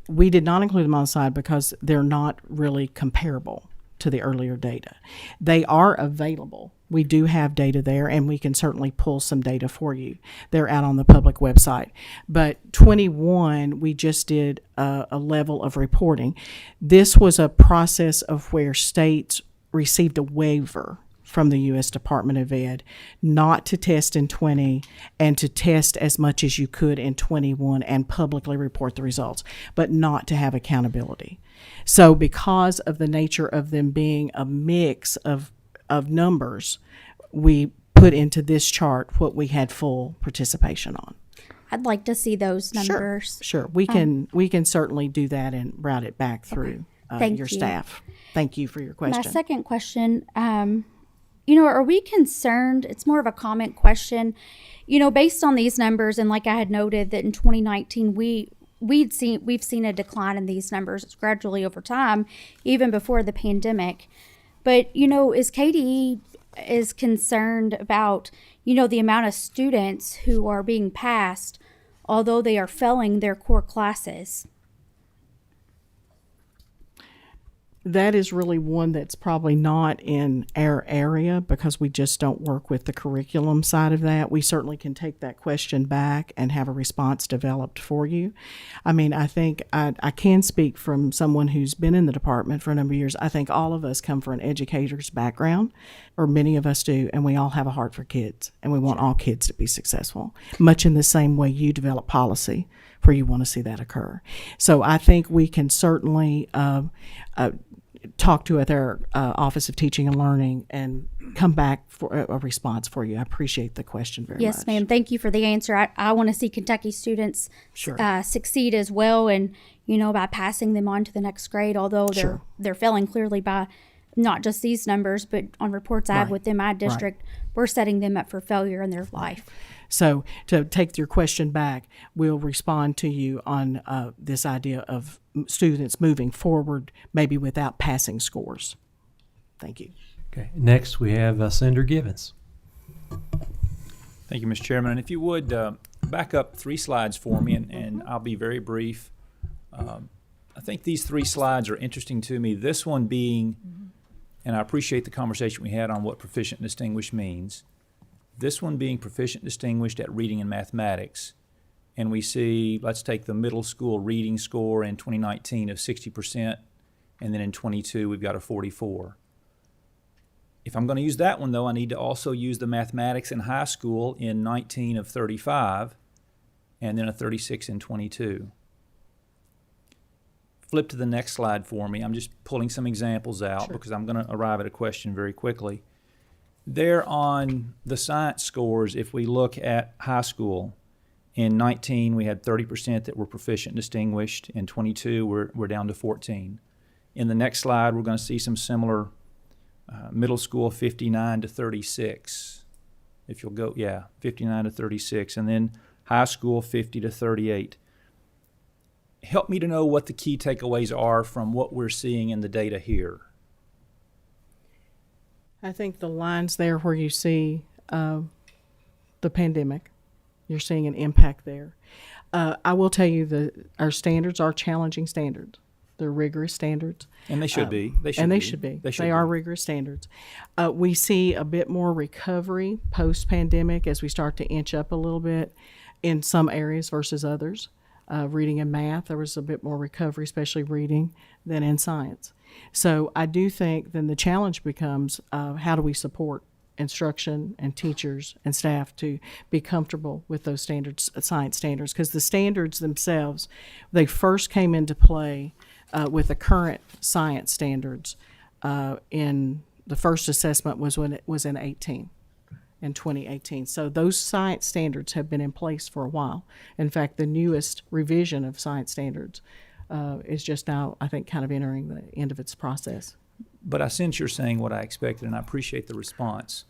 We did not include them on the slide because they're not really comparable to the earlier data. They are available. We do have data there, and we can certainly pull some data for you. They're out on the public website. But 21, we just did a level of reporting. This was a process of where states received a waiver from the U.S. Department of Ed not to test in 20 and to test as much as you could in 21 and publicly report the results, but not to have accountability. So because of the nature of them being a mix of numbers, we put into this chart what we had full participation on. I'd like to see those numbers. Sure. We can certainly do that and route it back through your staff. Thank you for your question. My second question, are we concerned? It's more of a comment question. Based on these numbers, and like I had noted that in 2019 we've seen a decline in these numbers gradually over time, even before the pandemic. But is KDE is concerned about the amount of students who are being passed, although they are failing their core classes? That is really one that's probably not in our area because we just don't work with the curriculum side of that. We certainly can take that question back and have a response developed for you. I mean, I think I can speak from someone who's been in the department for a number of years. I think all of us come from an educator's background, or many of us do, and we all have a heart for kids, and we want all kids to be successful, much in the same way you develop policy where you want to see that occur. So I think we can certainly talk to their Office of Teaching and Learning and come back for a response for you. I appreciate the question very much. Yes, ma'am. Thank you for the answer. I want to see Kentucky students succeed as well, and by passing them on to the next grade, although they're failing clearly by not just these numbers, but on reports I have within my district, we're setting them up for failure in their life. So to take your question back, we'll respond to you on this idea of students moving forward, maybe without passing scores. Thank you. Okay. Next, we have Senator Givens. Thank you, Mr. Chairman. And if you would back up 3 slides for me, and I'll be very brief. I think these 3 slides are interesting to me. This one being, and I appreciate the conversation we had on what proficient and distinguished means. This one being proficient distinguished at reading and mathematics. And we see, let's take the middle school reading score in 2019 of 60%, and then in 22 we've got a 44. If I'm going to use that one, though, I need to also use the mathematics in high school in 19 of 35, and then a 36 in 22. Flip to the next slide for me. I'm just pulling some examples out because I'm going to arrive at a question very quickly. There on the science scores, if we look at high school, in 19 we had 30% that were proficient distinguished. In 22 we're down to 14. In the next slide we're going to see some similar middle school 59 to 36. If you'll go, 59 to 36. And then high school 50 to 38. Help me to know what the key takeaways are from what we're seeing in the data here. I think the lines there where you see the pandemic, you're seeing an impact there. I will tell you our standards are challenging standards. They're rigorous standards. And they should be. They should be. They are rigorous standards. We see a bit more recovery post-pandemic as we start to inch up a little bit in some areas versus others. Reading and math, there was a bit more recovery, especially reading, than in science. So I do think then the challenge becomes how do we support instruction and teachers and staff to be comfortable with those standards, science standards, because the standards themselves, they first came into play with the current science standards in the first assessment was when it was in 2018. So those science standards have been in place for a while. In fact, the newest revision of science standards is just now, I think, kind of entering the end of its process. But I sense you're saying what I expected, and I appreciate the response.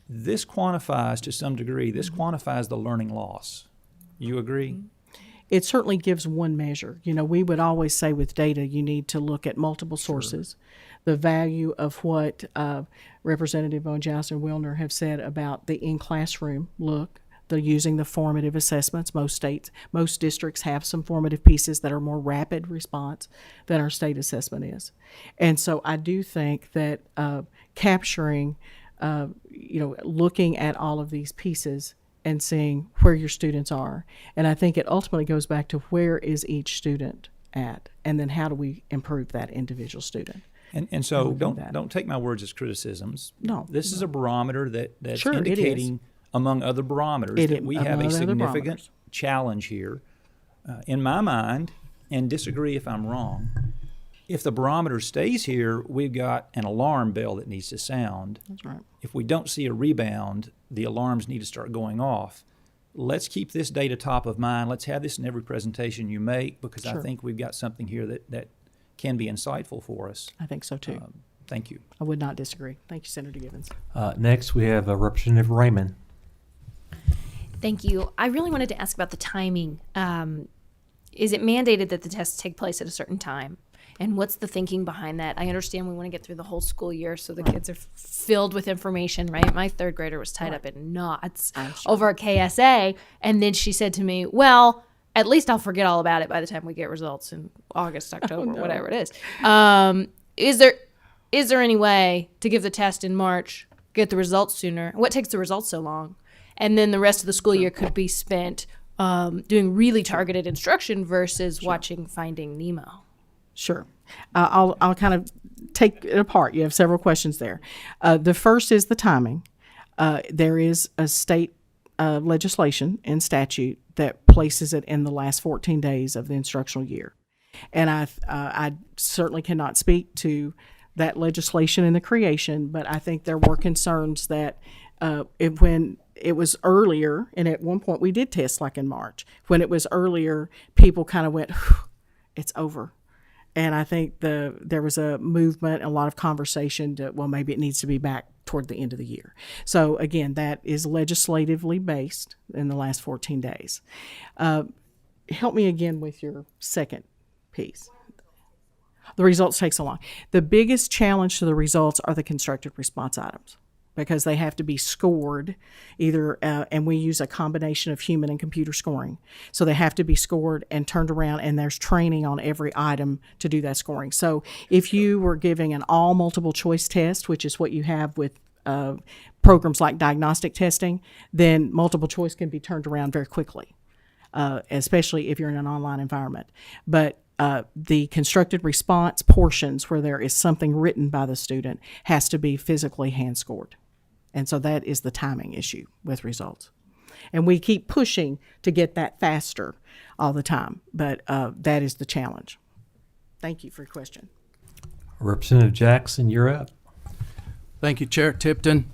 This quantifies, to some degree, quantifies the learning loss. You agree? It certainly gives one measure. You know, we would always say with data, you need to look at multiple sources. The value of what Representative Bonjous and Wilner have said about the in-classroom look, they're using the formative assessments. Most districts have some formative pieces that are more rapid response than our state assessment is. And so I do think that capturing, looking at all of these pieces and seeing where your students are. And I think it ultimately goes back to where is each student at, and then how do we improve that individual student. And so don't take my words as criticisms. No. This is a barometer that's Sure, indicating, among other barometers, that we have a significant challenge here. In my mind, and disagree if I'm wrong, if the barometer stays here, we've got an alarm bell that needs to sound. That's right. If we don't see a rebound, the alarms need to start going off. Let's keep this data top of mind. Let's have this in every presentation you make, because I think we've got something here that can be insightful for us. I think so too. Thank you. I would not disagree. Thank you, Senator Givens. Next, we have Representative Raymond. Thank you. I really wanted to ask about the timing. Is it mandated that the tests take place at a certain time? And what's the thinking behind that? I understand we want to get through the whole school year so the kids are filled with information, right? My third grader was tied up in knots over a KSA. And then she said to me, well, at least I'll forget all about it by the time we get results in August, October, whatever it is. Is there any way to give the test in March, get the results sooner? What takes the results so long? And then the rest of the school year could be spent doing really targeted instruction versus watching Finding Nemo. Sure. I'll kind of take it apart. You have several questions there. The first is the timing. There is a state legislation and statute that places it in the last 14 days of the instructional year. And I certainly cannot speak to that legislation and the creation, but I think there were concerns that when it was earlier, and at one point we did test like in March, when it was earlier, people kind of went, it's over. And I think there was a movement, a lot of conversation that, well, maybe it needs to be back toward the end of the year. So again, that is legislatively based in the last 14 days. Help me again with your second piece. The results take so long. The biggest challenge to the results are the constructed response items, because they have to be scored either, and we use a combination of human and computer scoring. So they have to be scored and turned around, and there's training on every item to do that scoring. So if you were giving an all multiple choice test, which is what you have with programs like diagnostic testing, then multiple choice can be turned around very quickly, especially if you're in an online environment. But the constructed response portions where there is something written by the student has to be physically hand scored. And so that is the timing issue with results. And we keep pushing to get that faster all the time, but that is the challenge. Thank you for your question. Representative Jackson, you're up. Thank you, Chair Tipton.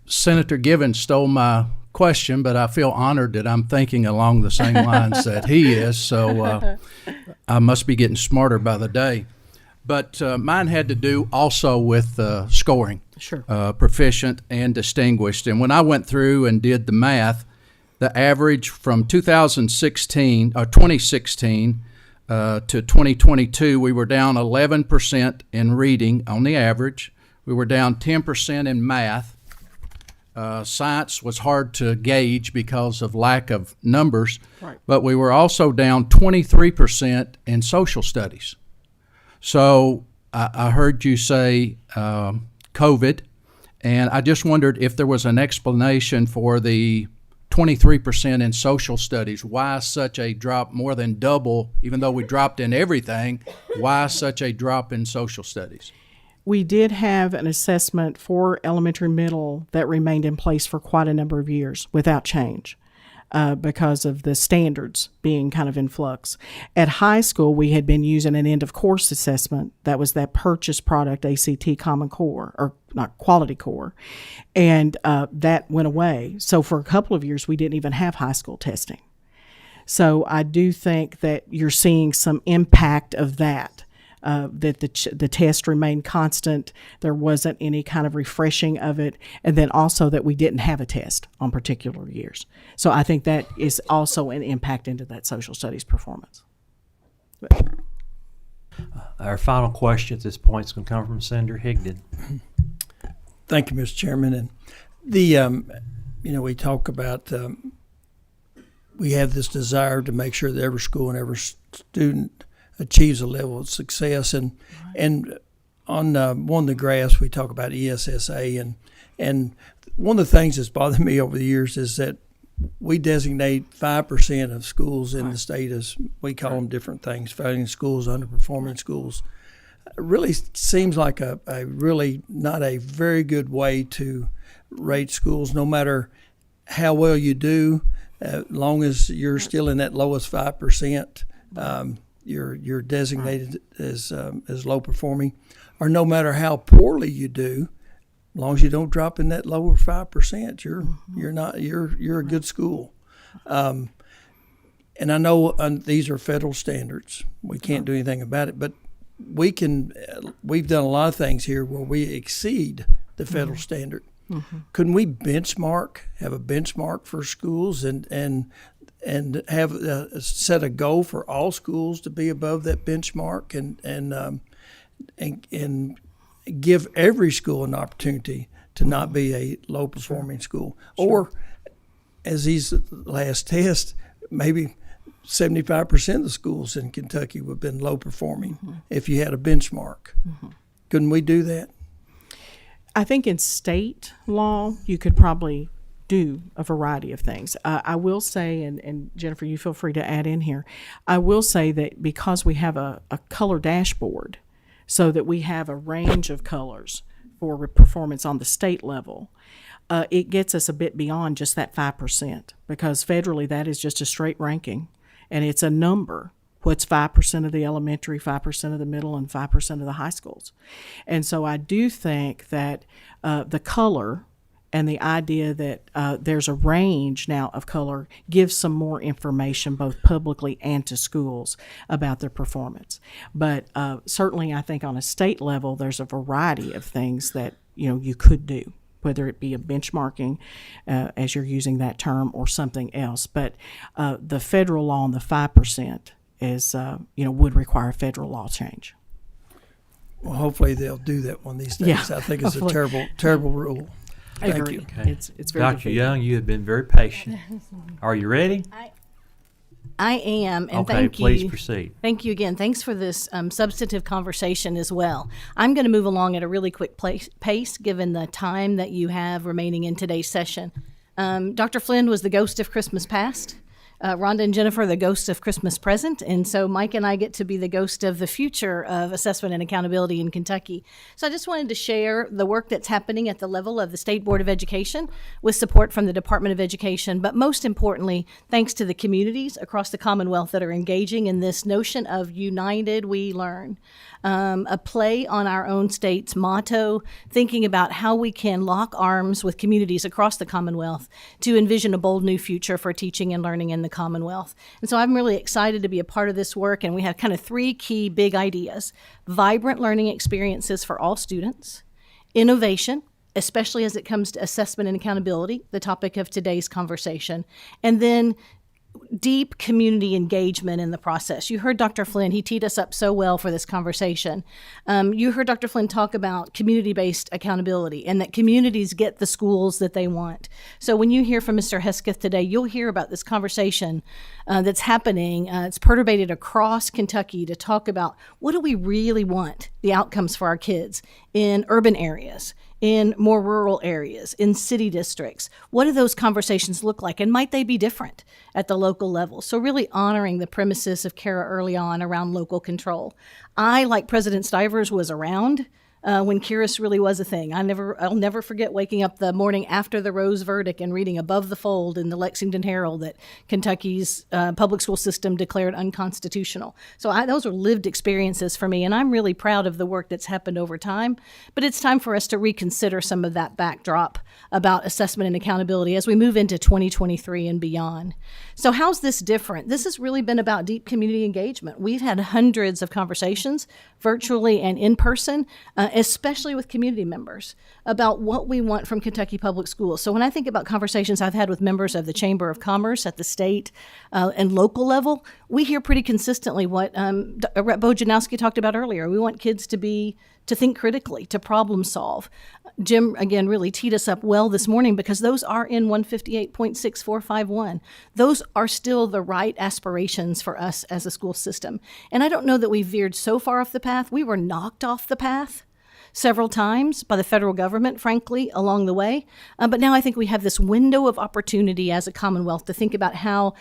Senator Givens stole my question, but I feel honored that I'm thinking along the same lines that he is, so I must be getting smarter by the day. But mine had to do also with scoring, Sure. Proficient and distinguished. And when I went through and did the math, the average from 2016 to 2022, we were down 11% in reading on the average. We were down 10% in math. Science was hard to gauge because of lack of numbers, Right. but we were also down 23% in social studies. So I heard you say COVID, and I just wondered if there was an explanation for the 23% in social studies. Why such a drop, more than double, even though we dropped in everything, why such a drop in social studies? We did have an assessment for elementary middle that remained in place for quite a number of years without change because of the standards being kind of in flux. At high school, we had been using an end-of-course assessment. That was that purchase product ACT Common Core, or not Quality Core, and that went away. So for a couple of years, we didn't even have high school testing. So I do think that you're seeing some impact of that. That the test remained constant, there wasn't any kind of refreshing of it, and then also that we didn't have a test on particular years. So I think that is also an impact into that social studies performance. Our final question at this point is going to come from Senator Higdon. Thank you, Mr. Chairman. And we talk about we have this desire to make sure that every school and every student achieves a level of success, and on one of the graphs we talk about ESSA, and one of the things that's bothered me over the years is that we designate 5% of schools in the state as, we call them different things, failing schools, underperforming schools. It really seems like a really not a very good way to rate schools, no matter how well you do, as long as you're still in that lowest 5%. You're designated as low performing, or no matter how poorly you do, as long as you don't drop in that lower 5%, you're a good school. And I know these are federal standards. We can't do anything about it, but we've done a lot of things here where we exceed the federal standard. Mm-hmm. Couldn't we have a benchmark for schools and have set a goal for all schools to be above that benchmark, and give every school an opportunity to not be a low performing school? Sure. Or, as these last tests, maybe 75% of the schools in Kentucky would have been low performing if you had a benchmark. Mm-hmm. Couldn't we do that? I think in state law, you could probably do a variety of things. I will say, and Jennifer, you feel free to add in here, I will say that because we have a color dashboard, so that we have a range of colors for performance on the state level, it gets us a bit beyond just that 5%, because federally that is just a straight ranking, and it's a number. What's 5% of the elementary, 5% of the middle, and 5% of the high schools. And so I do think that the color and the idea that there's a range now of color gives some more information both publicly and to schools about their performance. But certainly I think on a state level there's a variety of things that you could do, whether it be a benchmarking, as you're using that term, or something else. But the federal law on the 5% is would require federal law change. Well, hopefully they'll do that one of these days. Yeah, I think it's a terrible rule. I Thank agree. you. Okay. It's very Dr. defeating. Young, you have been very patient. Are you ready? I am, and Okay, thank you. please proceed. Thank you again. Thanks for this substantive conversation as well. I'm going to move along at a really quick pace, given the time that you have remaining in today's session. Dr. Flynn was the ghost of Christmas past. Rhonda and Jennifer, the ghost of Christmas present. And so Mike and I get to be the ghost of the future of assessment and accountability in Kentucky. So I just wanted to share the work that's happening at the level of the State Board of Education with support from the Department of Education, but most importantly, thanks to the communities across the Commonwealth that are engaging in this notion of united we learn. A play on our own state's motto, thinking about how we can lock arms with communities across the Commonwealth to envision a bold new future for teaching and learning in the Commonwealth. And so I'm really excited to be a part of this work, and we have kind of three key big ideas: vibrant learning experiences for all students, innovation, especially as it comes to assessment and accountability, the topic of today's conversation, and then deep community engagement in the process. You heard Dr. Flynn, he teed us up so well for this conversation. You heard Dr. Flynn talk about community-based accountability and that communities get the schools that they want. So when you hear from Mr. Hesketh today, you'll hear about this conversation that's happening. It's perturbated across Kentucky to talk about what do we really want the outcomes for our kids in urban areas, in more rural areas, in city districts. What do those conversations look like, and might they be different at the local level? So really honoring the premises of KERA early on around local control. I, like President Stivers, was around when KERA really was a thing. I'll never forget waking up the morning after the Rose verdict and reading above the fold in the Lexington Herald that Kentucky's public school system declared unconstitutional. So those are lived experiences for me, and I'm really proud of the work that's happened over time. But it's time for us to reconsider some of that backdrop about assessment and accountability as we move into 2023 and beyond. So how's this different? This has really been about deep community engagement. We've had hundreds of conversations, virtually and in person, especially with community members, about what we want from Kentucky Public Schools. So when I think about conversations I've had with members of the Chamber of Commerce at the state and local level, we hear pretty consistently what Rep. Bojanowski talked about earlier. We want kids to think critically, to problem solve. Jim, again, really teed us up well this morning because those are in 158.6451. Those are still the right aspirations for us as a school system. And I don't know that we veered so far off the path. We were knocked off the path several times by the federal government, frankly, along the way. But now I think we have this window of opportunity as a Commonwealth to think about how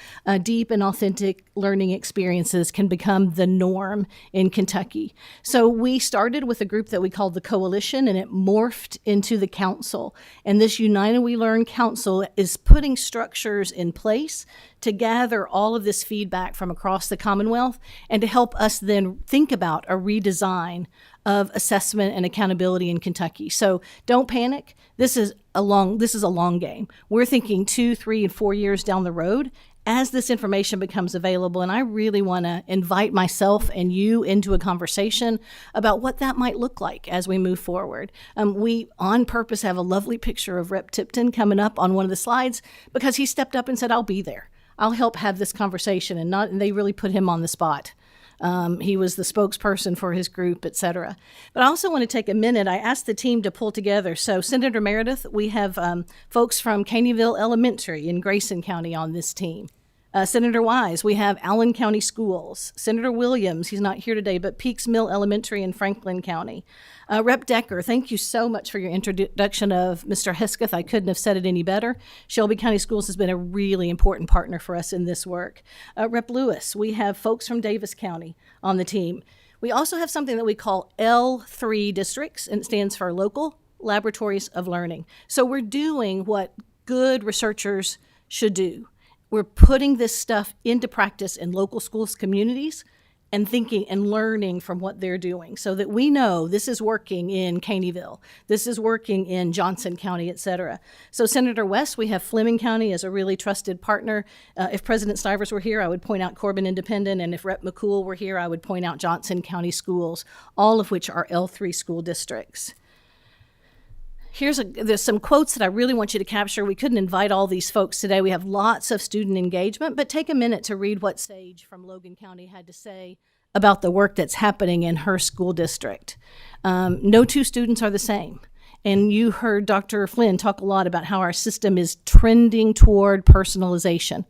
deep and authentic learning experiences can become the norm in Kentucky. So we started with a group that we called the Coalition, and it morphed into the Council. And this United We Learn Council is putting structures in place to gather all of this feedback from across the Commonwealth and to help us then think about a redesign of assessment and accountability in Kentucky. So don't panic. This is a long game. We're thinking 2, 3, and 4 years down the road as this information becomes available. And I really want to invite myself and you into a conversation about what that might look like as we move forward. We, on purpose, have a lovely picture of Rep. Tipton coming up on one of the slides because he stepped up and said, I'll be there. I'll help have this conversation. And they really put him on the spot. He was the spokesperson for his group, et cetera. But I also want to take a minute. I asked the team to pull together. So Senator Meredith, we have folks from Caneyville Elementary in Grayson County on this team. Senator Wise, we have Allen County Schools. Senator Williams, he's not here today, but Peaks Mill Elementary in Franklin County. Rep. Decker, thank you so much for your introduction of Mr. Hesketh. I couldn't have said it any better. Shelby County Schools has been a really important partner for us in this work. Rep. Lewis, we have folks from Davis County on the team. We also have something that we call L3 districts, and it stands for Local Laboratories of Learning. So we're doing what good researchers should do. We're putting this stuff into practice in local schools, communities, and thinking and learning from what they're doing so that we know this is working in Caneyville, this is working in Johnson County, et cetera. So Senator West, we have Fleming County as a really trusted partner. If President Stivers were here, I would point out Corbin Independent, and if Rep. McCool were here, I would point out Johnson County Schools, all of which are L3 school districts. There's some quotes that I really want you to capture. We couldn't invite all these folks today. We have lots of student engagement, but take a minute to read what Sage from Logan County had to say about the work that's happening in her school district. No two students are the same. And you heard Dr. Flynn talk a lot about how our system is trending toward personalization.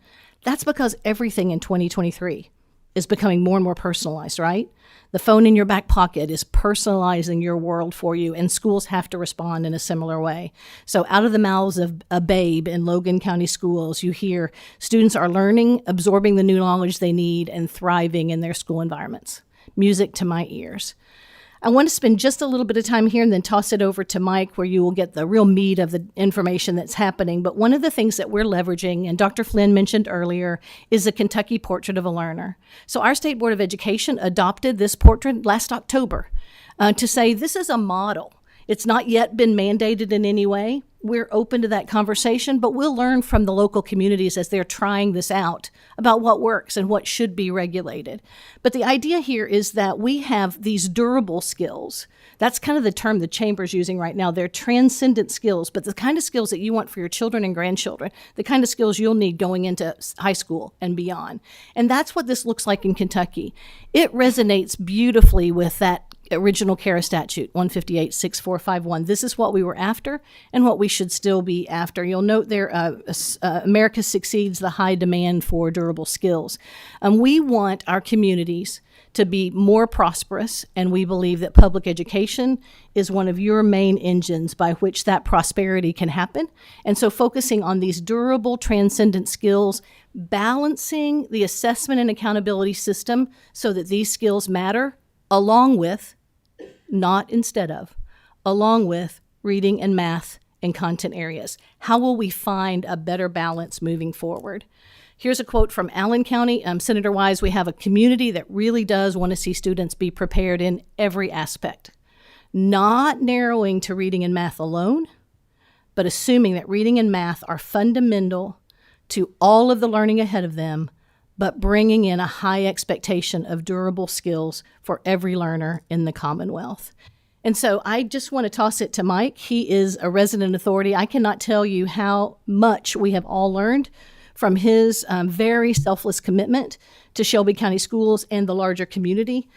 That's because everything in 2023 is becoming more and more personalized, right? The phone in your back pocket is personalizing your world for you, and schools have to respond in a similar way. So out of the mouths of a babe in Logan County schools, you hear students are learning, absorbing the new knowledge they need, and thriving in their school environments. Music to my ears. I want to spend just a little bit of time here and then toss it over to Mike, where you will get the real meat of the information that's happening. But one of the things that we're leveraging, and Dr. Flynn mentioned earlier, is the Kentucky Portrait of a Learner. So our State Board of Education adopted this portrait last October to say this is a model. It's not yet been mandated in any way. We're open to that conversation, but we'll learn from the local communities as they're trying this out about what works and what should be regulated. But the idea here is that we have these durable skills. That's kind of the term the Chamber's using right now. They're transcendent skills, but the kind of skills that you want for your children and grandchildren, the kind of skills you'll need going into high school and beyond. And that's what this looks like in Kentucky. It resonates beautifully with that original KERA statute, 158-6451. This is what we were after and what we should still be after. You'll note there, America succeeds the high demand for durable skills. We want our communities to be more prosperous, and we believe that public education is one of your main engines by which that prosperity can happen. And so focusing on these durable, transcendent skills, balancing the assessment and accountability system so that these skills matter, along with, not instead of, along with reading and math and content areas. How will we find a better balance moving forward? Here's a quote from Allen County. Senator Wise, we have a community that really does want to see students be prepared in every aspect, not narrowing to reading and math alone, but assuming that reading and math are fundamental to all of the learning ahead of them, but bringing in a high expectation of durable skills for every learner in the Commonwealth. And so I just want to toss it to Mike. He is a resident authority. I cannot tell you how much we have all learned from his very selfless commitment to Shelby County Schools and the larger community.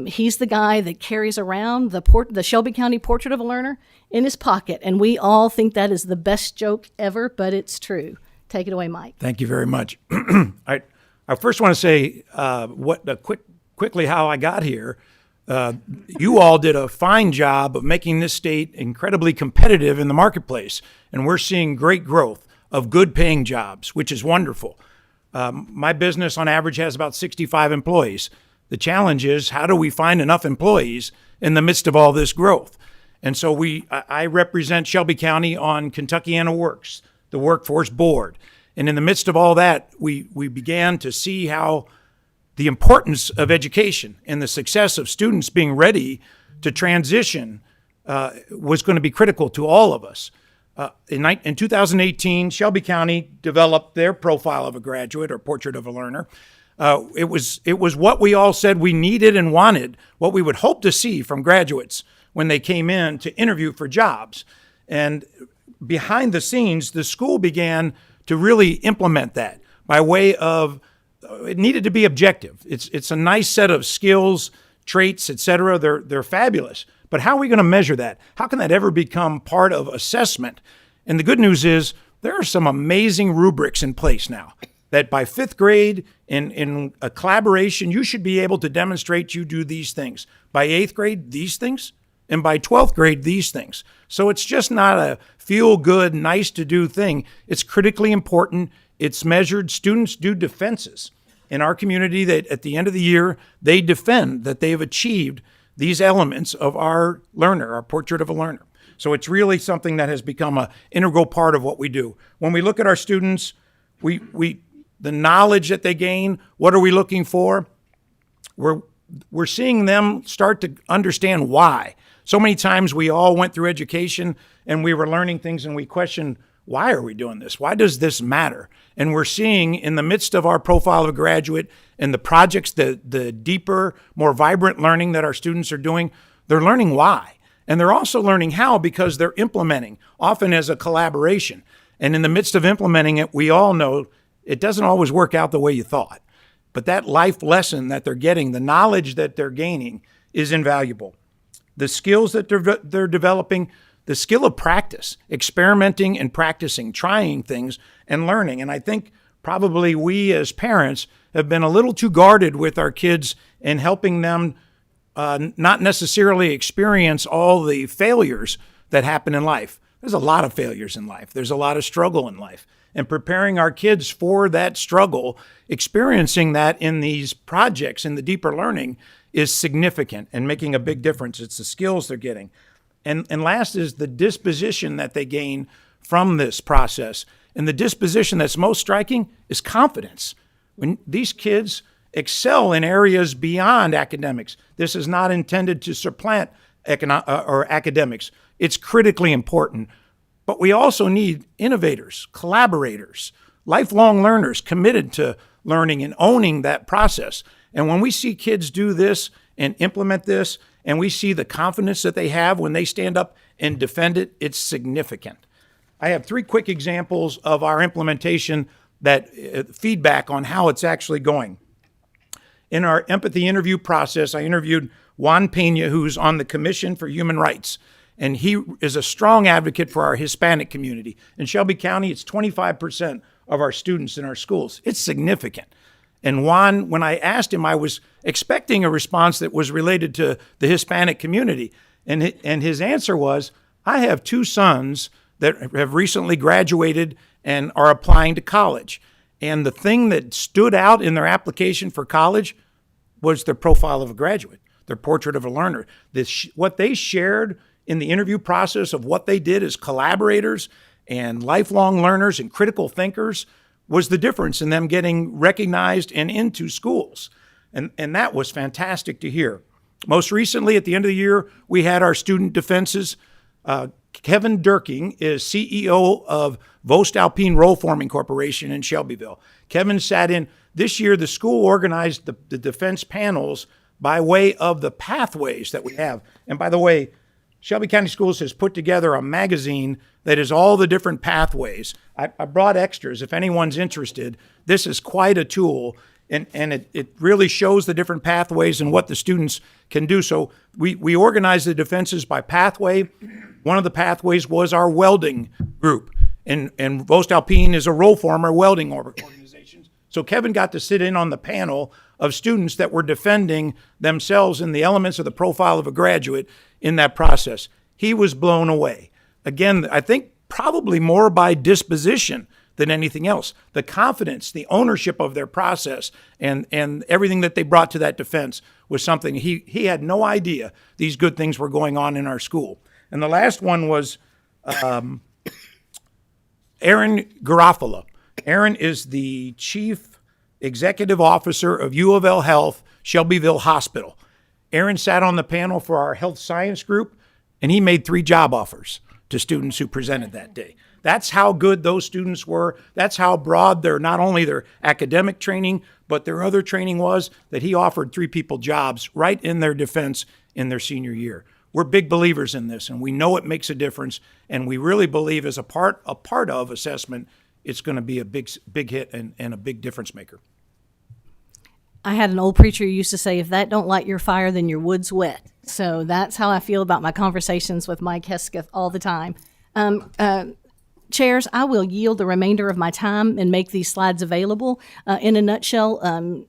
He's the guy that carries around the Shelby County Portrait of a Learner in his pocket, and we all think that is the best joke ever, but it's true. Take it away, Mike. Thank you very much. I first want to say quickly how I got here. You all did a fine job of making this state incredibly competitive in the marketplace, and we're seeing great growth of good-paying jobs, which is wonderful. My business, on average, has about 65 employees. The challenge is, how do we find enough employees in the midst of all this growth? And so I represent Shelby County on Kentuckiana Works, the workforce board. And in the midst of all that, we began to see how the importance of education and the success of students being ready to transition was going to be critical to all of us. In 2018, Shelby County developed their profile of a graduate, or portrait of a learner. It was what we all said we needed and wanted, what we would hope to see from graduates when they came in to interview for jobs. And behind the scenes, the school began to really implement that by way of, it needed to be objective. It's a nice set of skills, traits, et cetera. They're fabulous. But how are we going to measure that? How can that ever become part of assessment? And the good news is there are some amazing rubrics in place now that by fifth grade, in a collaboration, you should be able to demonstrate you do these things. By eighth grade, these things. And by 12th grade, these things. So it's just not a feel-good, nice-to-do thing. It's critically important. It's measured. Students do defenses in our community that at the end of the year, they defend that they've achieved these elements of our learner, our portrait of a learner. So it's really something that has become an integral part of what we do. When we look at our students, the knowledge that they gain, what are we looking for? We're seeing them start to understand why. So many times we all went through education and we were learning things and we questioned, why are we doing this? Why does this matter? And we're seeing in the midst of our profile of a graduate and the projects, the deeper, more vibrant learning that our students are doing, they're learning why. And they're also learning how because they're implementing, often as a collaboration. And in the midst of implementing it, we all know it doesn't always work out the way you thought. But that life lesson that they're getting, the knowledge that they're gaining is invaluable. The skills that they're developing, the skill of practice, experimenting and practicing, trying things and learning. And I think probably we as parents have been a little too guarded with our kids in helping them not necessarily experience all the failures that happen in life. There's a lot of failures in life. There's a lot of struggle in life. And preparing our kids for that struggle, experiencing that in these projects, in the deeper learning, is significant and making a big difference. It's the skills they're getting. And last is the disposition that they gain from this process. And the disposition that's most striking is confidence. When these kids excel in areas beyond academics, this is not intended to supplant academics. It's critically important. But we also need innovators, collaborators, lifelong learners committed to learning and owning that process. And when we see kids do this and implement this, and we see the confidence that they have when they stand up and defend it, it's significant. I have 3 quick examples of our implementation that feedback on how it's actually going. In our empathy interview process, I interviewed Juan Pena, who's on the Commission for Human Rights, and he is a strong advocate for our Hispanic community. In Shelby County, it's 25% of our students in our schools. It's significant. And Juan, when I asked him, I was expecting a response that was related to the Hispanic community. And his answer was, I have 2 sons that have recently graduated and are applying to college. And the thing that stood out in their application for college was their profile of a graduate, their portrait of a learner. What they shared in the interview process of what they did as collaborators and lifelong learners and critical thinkers was the difference in them getting recognized and into schools. And that was fantastic to hear. Most recently, at the end of the year, we had our student defenses. Kevin Durking is CEO of Voestalpine Roll Forming Corporation in Shelbyville. Kevin sat in. This year, the school organized the defense panels by way of the pathways that we have. And by the way, Shelby County Schools has put together a magazine that is all the different pathways. I brought extras if anyone's interested. This is quite a tool, and it really shows the different pathways and what the students can do. So we organize the defenses by pathway. One of the pathways was our welding group, and Voestalpine is a roll former welding organization. So Kevin got to sit in on the panel of students that were defending themselves in the elements of the profile of a graduate in that process. He was blown away. Again, I think probably more by disposition than anything else. The confidence, the ownership of their process, and everything that they brought to that defense was something he had no idea these good things were going on in our school. And the last one was Aaron Garofalo. Aaron is the chief executive officer of U of L Health Shelbyville Hospital. Aaron sat on the panel for our health science group, and he made 3 job offers to students who presented that day. That's how good those students were. That's how broad not only their academic training, but their other training was, that he offered 3 people jobs right in their defense in their senior year. We're big believers in this, and we know it makes a difference, and we really believe as a part of assessment, it's going to be a big hit and a big difference maker. I had an old preacher who used to say, if that don't light your fire, then your wood's wet. So that's how I feel about my conversations with Mike Hesketh all the time. Chairs, I will yield the remainder of my time and make these slides available. In a nutshell,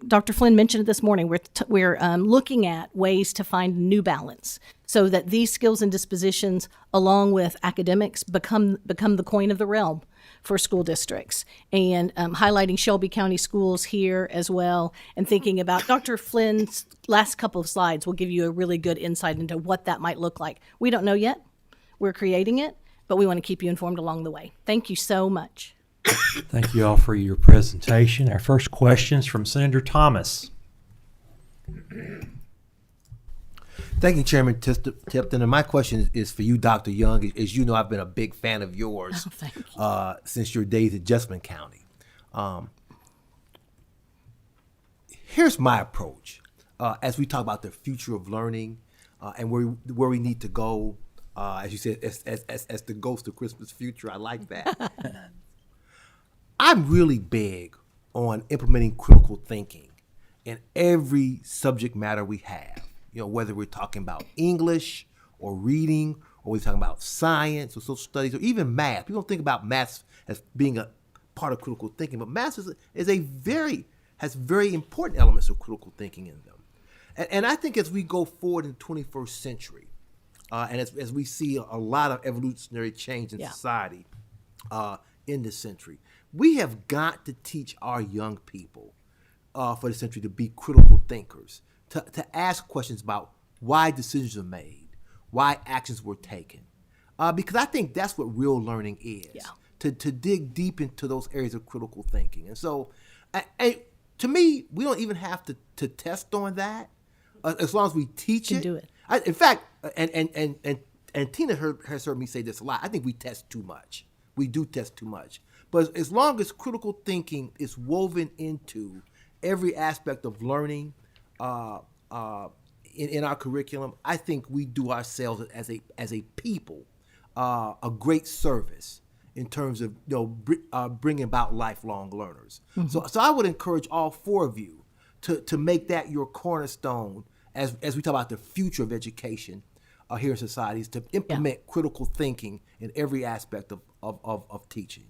Dr. Flynn mentioned it this morning. We're looking at ways to find a new balance so that these skills and dispositions, along with academics, become the coin of the realm for school districts, and highlighting Shelby County schools here as well, and thinking about Dr. Flynn's last couple of slides will give you a really good insight into what that might look like. We don't know yet. We're creating it, but we want to keep you informed along the way. Thank you so much. Thank you all for your presentation. Our first question is from Senator Thomas. Thank you, Chairman Tipton. And my question is for you, Dr. Young. As you know, I've been a big fan of yours since your days at Adjournment County. Here's my approach as we talk about the future of learning and where we need to go. As you said, as the ghost of Christmas future, I like that. I'm really big on implementing critical thinking in every subject matter we have. You know, whether we're talking about English or reading, or we're talking about science or social studies or even math. People don't think about math as being part of critical thinking, but math has very important elements of critical thinking in them. And I think as we go forward in the 21st century, and as we see a lot of evolutionary change in society in this century, we have got to teach our young people for the century to be critical thinkers, to ask questions about why decisions are made, why actions were taken. Because I think that's what real learning is, to dig deep into those areas of critical thinking. And so, to me, we don't even have to test on that, as long as we teach it. Do it. In fact, and Tina has heard me say this a lot, I think we test too much. We do test too much. But as long as critical thinking is woven into every aspect of learning in our curriculum, I think we do ourselves as a people a great service in terms of bringing about lifelong learners. Mm-hmm. So I would encourage all four of you to make that your cornerstone as we talk about the future of education here in societies, to implement critical thinking in every aspect of teaching.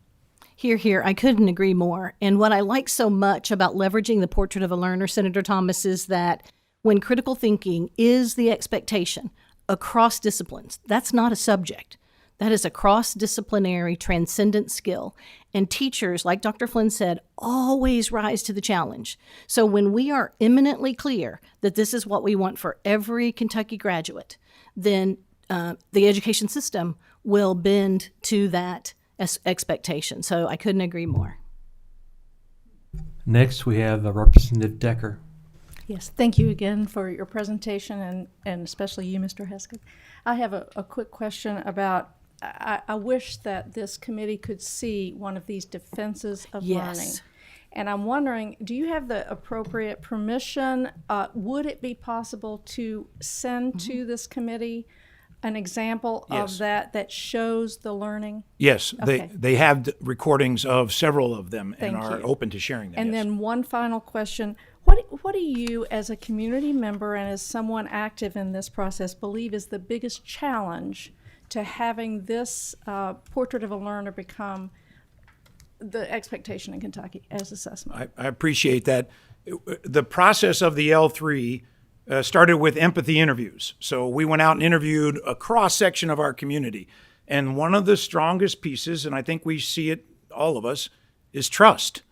Here, I couldn't agree more. And what I like so much about leveraging the portrait of a learner, Senator Thomas, is that when critical thinking is the expectation across disciplines, that's not a subject. That is a cross-disciplinary, transcendent skill. And teachers, like Dr. Flynn said, always rise to the challenge. So when we are eminently clear that this is what we want for every Kentucky graduate, then the education system will bend to that expectation. So I couldn't agree more. Next, we have Representative Decker. Yes, thank you again for your presentation, and especially you, Mr. Hesketh. I have a quick question about, I wish that this committee could see one of these defenses of learning. And I'm wondering, do you have the appropriate permission? Would it be possible to send to this committee an example of that shows the learning? Yes, Okay. they have recordings of several of them and Thank are you. open to sharing them. And yes. then one final question. What do you, as a community member and as someone active in this process, believe is the biggest challenge to having this portrait of a learner become the expectation in Kentucky as assessment? I appreciate that. The process of the L3 started with empathy interviews. So we went out and interviewed a cross-section of our community. And one of the strongest pieces, and I think we see it, all of us, is trust.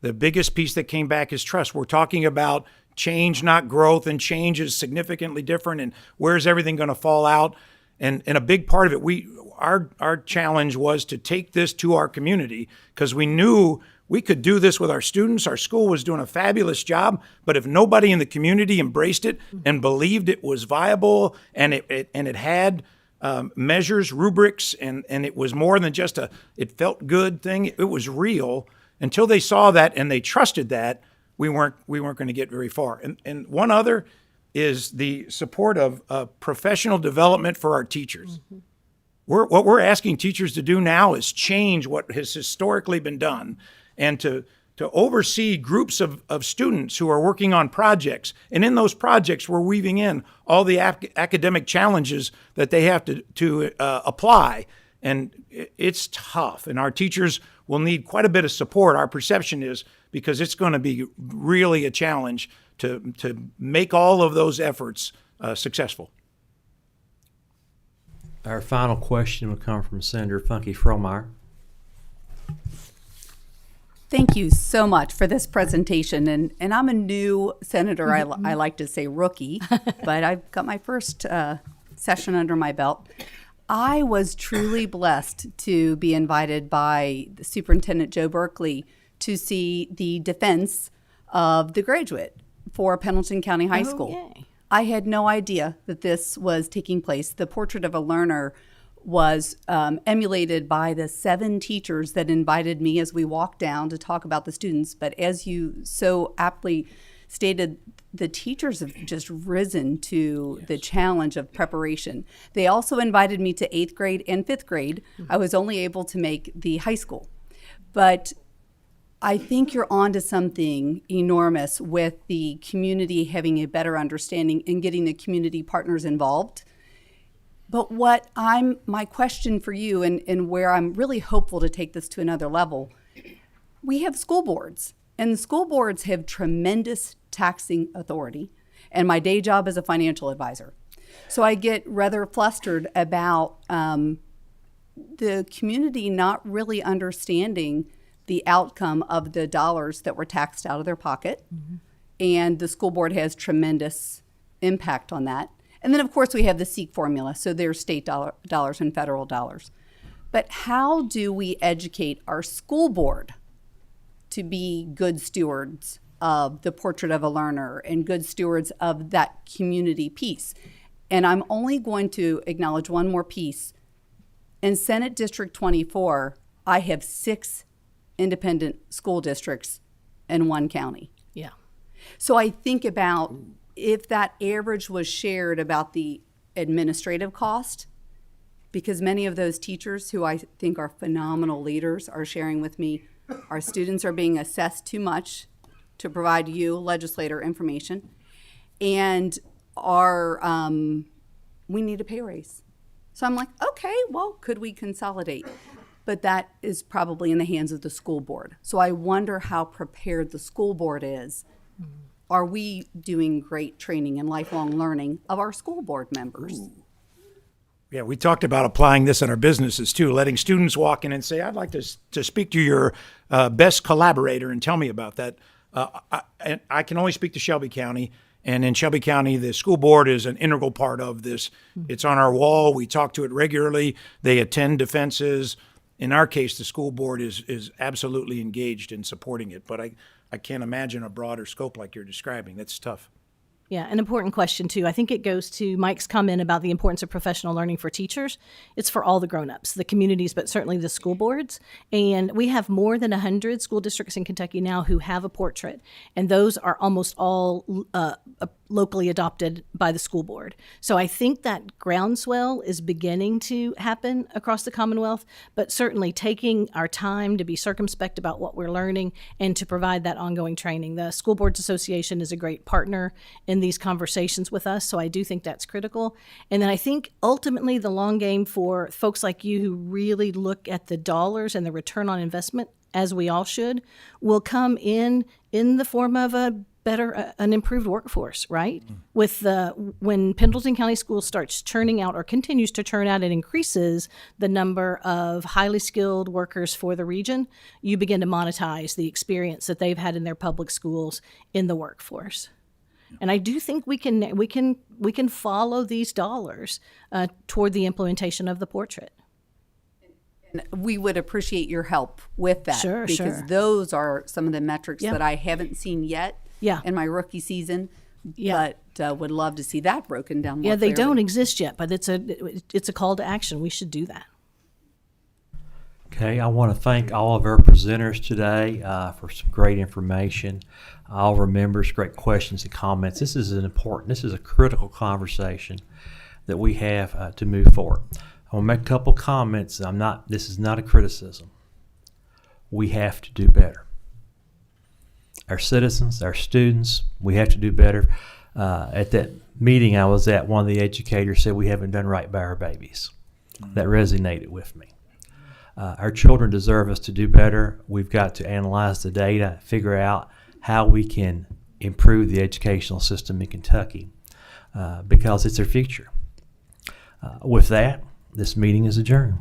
The biggest piece that came back is trust. We're talking about change, not growth, and change is significantly different, and where's everything going to fall out? And a big part of it, our challenge was to take this to our community, because we knew we could do this with our students. Our school was doing a fabulous job, but if nobody in the community embraced it and believed it was viable, and it had measures, rubrics, and it was more than just it felt good thing, it was real. Until they saw that and they trusted that, we weren't going to get very far. And one other is the support of professional development for our teachers. Mm-hmm. What we're asking teachers to do now is change what has historically been done, and to oversee groups of students who are working on projects. And in those projects, we're weaving in all the academic challenges that they have to apply. And it's tough, and our teachers will need quite a bit of support, our perception is, because it's going to be really a challenge to make all of those efforts successful. Our final question will come from Senator Funky Fromeyer. Thank you so much for this presentation. And I'm a new senator. I like to say rookie, but I've got my first session under my belt. I was truly blessed to be invited by the Superintendent Joe Berkeley to see the defense of The Graduate for Pendleton County High School. Yay. I had no idea that this was taking place. The Portrait of a Learner was emulated by the 7 teachers that invited me as we walked down to talk about the students. But as you so aptly stated, the teachers have just risen to the challenge of preparation. They also invited me to 8th grade and 5th grade. I was only able to make the high school. But I think you're onto something enormous with the community having a better understanding and getting the community partners involved. But my question for you, and where I'm really hopeful to take this to another level, we have school boards, and the school boards have tremendous taxing authority. And my day job is a financial advisor. So I get rather flustered about the community not really understanding the outcome of the dollars that were taxed out of their pocket. Mm-hmm. And the school board has tremendous impact on that. And then, of course, we have the SEEK formula. So there's state dollars and federal dollars. But how do we educate our school board to be good stewards of the portrait of a learner and good stewards of that community piece? And I'm only going to acknowledge one more piece. In Senate District 24, I have 6 independent school districts in one county. Yeah. So I think about if that average was shared about the administrative cost, because many of those teachers who I think are phenomenal leaders are sharing with me, our students are being assessed too much to provide you, legislator, information, and we need a pay raise. So I'm like, okay, well, could we consolidate? But that is probably in the hands of the school board. So I wonder how prepared the school board is. Mm-hmm. Are we doing great training and lifelong learning of our school board members? Ooh. Yeah, we talked about applying this in our businesses too, letting students walk in and say, I'd like to speak to your best collaborator and tell me about that. I can only speak to Shelby County. And in Shelby County, the school board is an integral part of this. Mm-hmm. It's on our wall. We talk to it regularly. They attend defenses. In our case, the school board is absolutely engaged in supporting it. But I can't imagine a broader scope like you're describing. That's tough. Yeah, an important question, too. I think it goes to Mike's comment about the importance of professional learning for teachers. It's for all the grown-ups, the communities, but certainly the school boards. And we have more than 100 school districts in Kentucky now who have a portrait, and those are almost all locally adopted by the school board. So I think that groundswell is beginning to happen across the Commonwealth, but certainly taking our time to be circumspect about what we're learning and to provide that ongoing training. The School Boards Association is a great partner in these conversations with us, so I do think that's critical. And then I think ultimately the long game for folks like you who really look at the dollars and the return on investment, as we all should, will come in the form of an improved workforce, right? Mm-hmm. When Pendleton County Schools starts churning out or continues to churn out and increases the number of highly skilled workers for the region, you begin to monetize the experience that they've had in their public schools in the workforce. And I do think we can follow these dollars toward the implementation of the portrait. And we would appreciate your help with that. Sure. Because those are some of the metrics that I haven't seen yet in my rookie season. Yeah. But would love to see that broken down more they clearly. don't exist yet, but it's a call to action. We should do that. Okay, I want to thank all of our presenters today for some great information. All of our members, great questions and comments. This is a critical conversation that we have to move forward. I want to make a couple comments. This is not a criticism. We have to do better. Our citizens, our students, we have to do better. At that meeting I was at, one of the educators said we haven't done right by our babies. Mm-hmm. That resonated with me. Our children deserve us to do better. We've got to analyze the data, figure out how we can improve the educational system in Kentucky because it's our future. With that, this meeting is adjourned.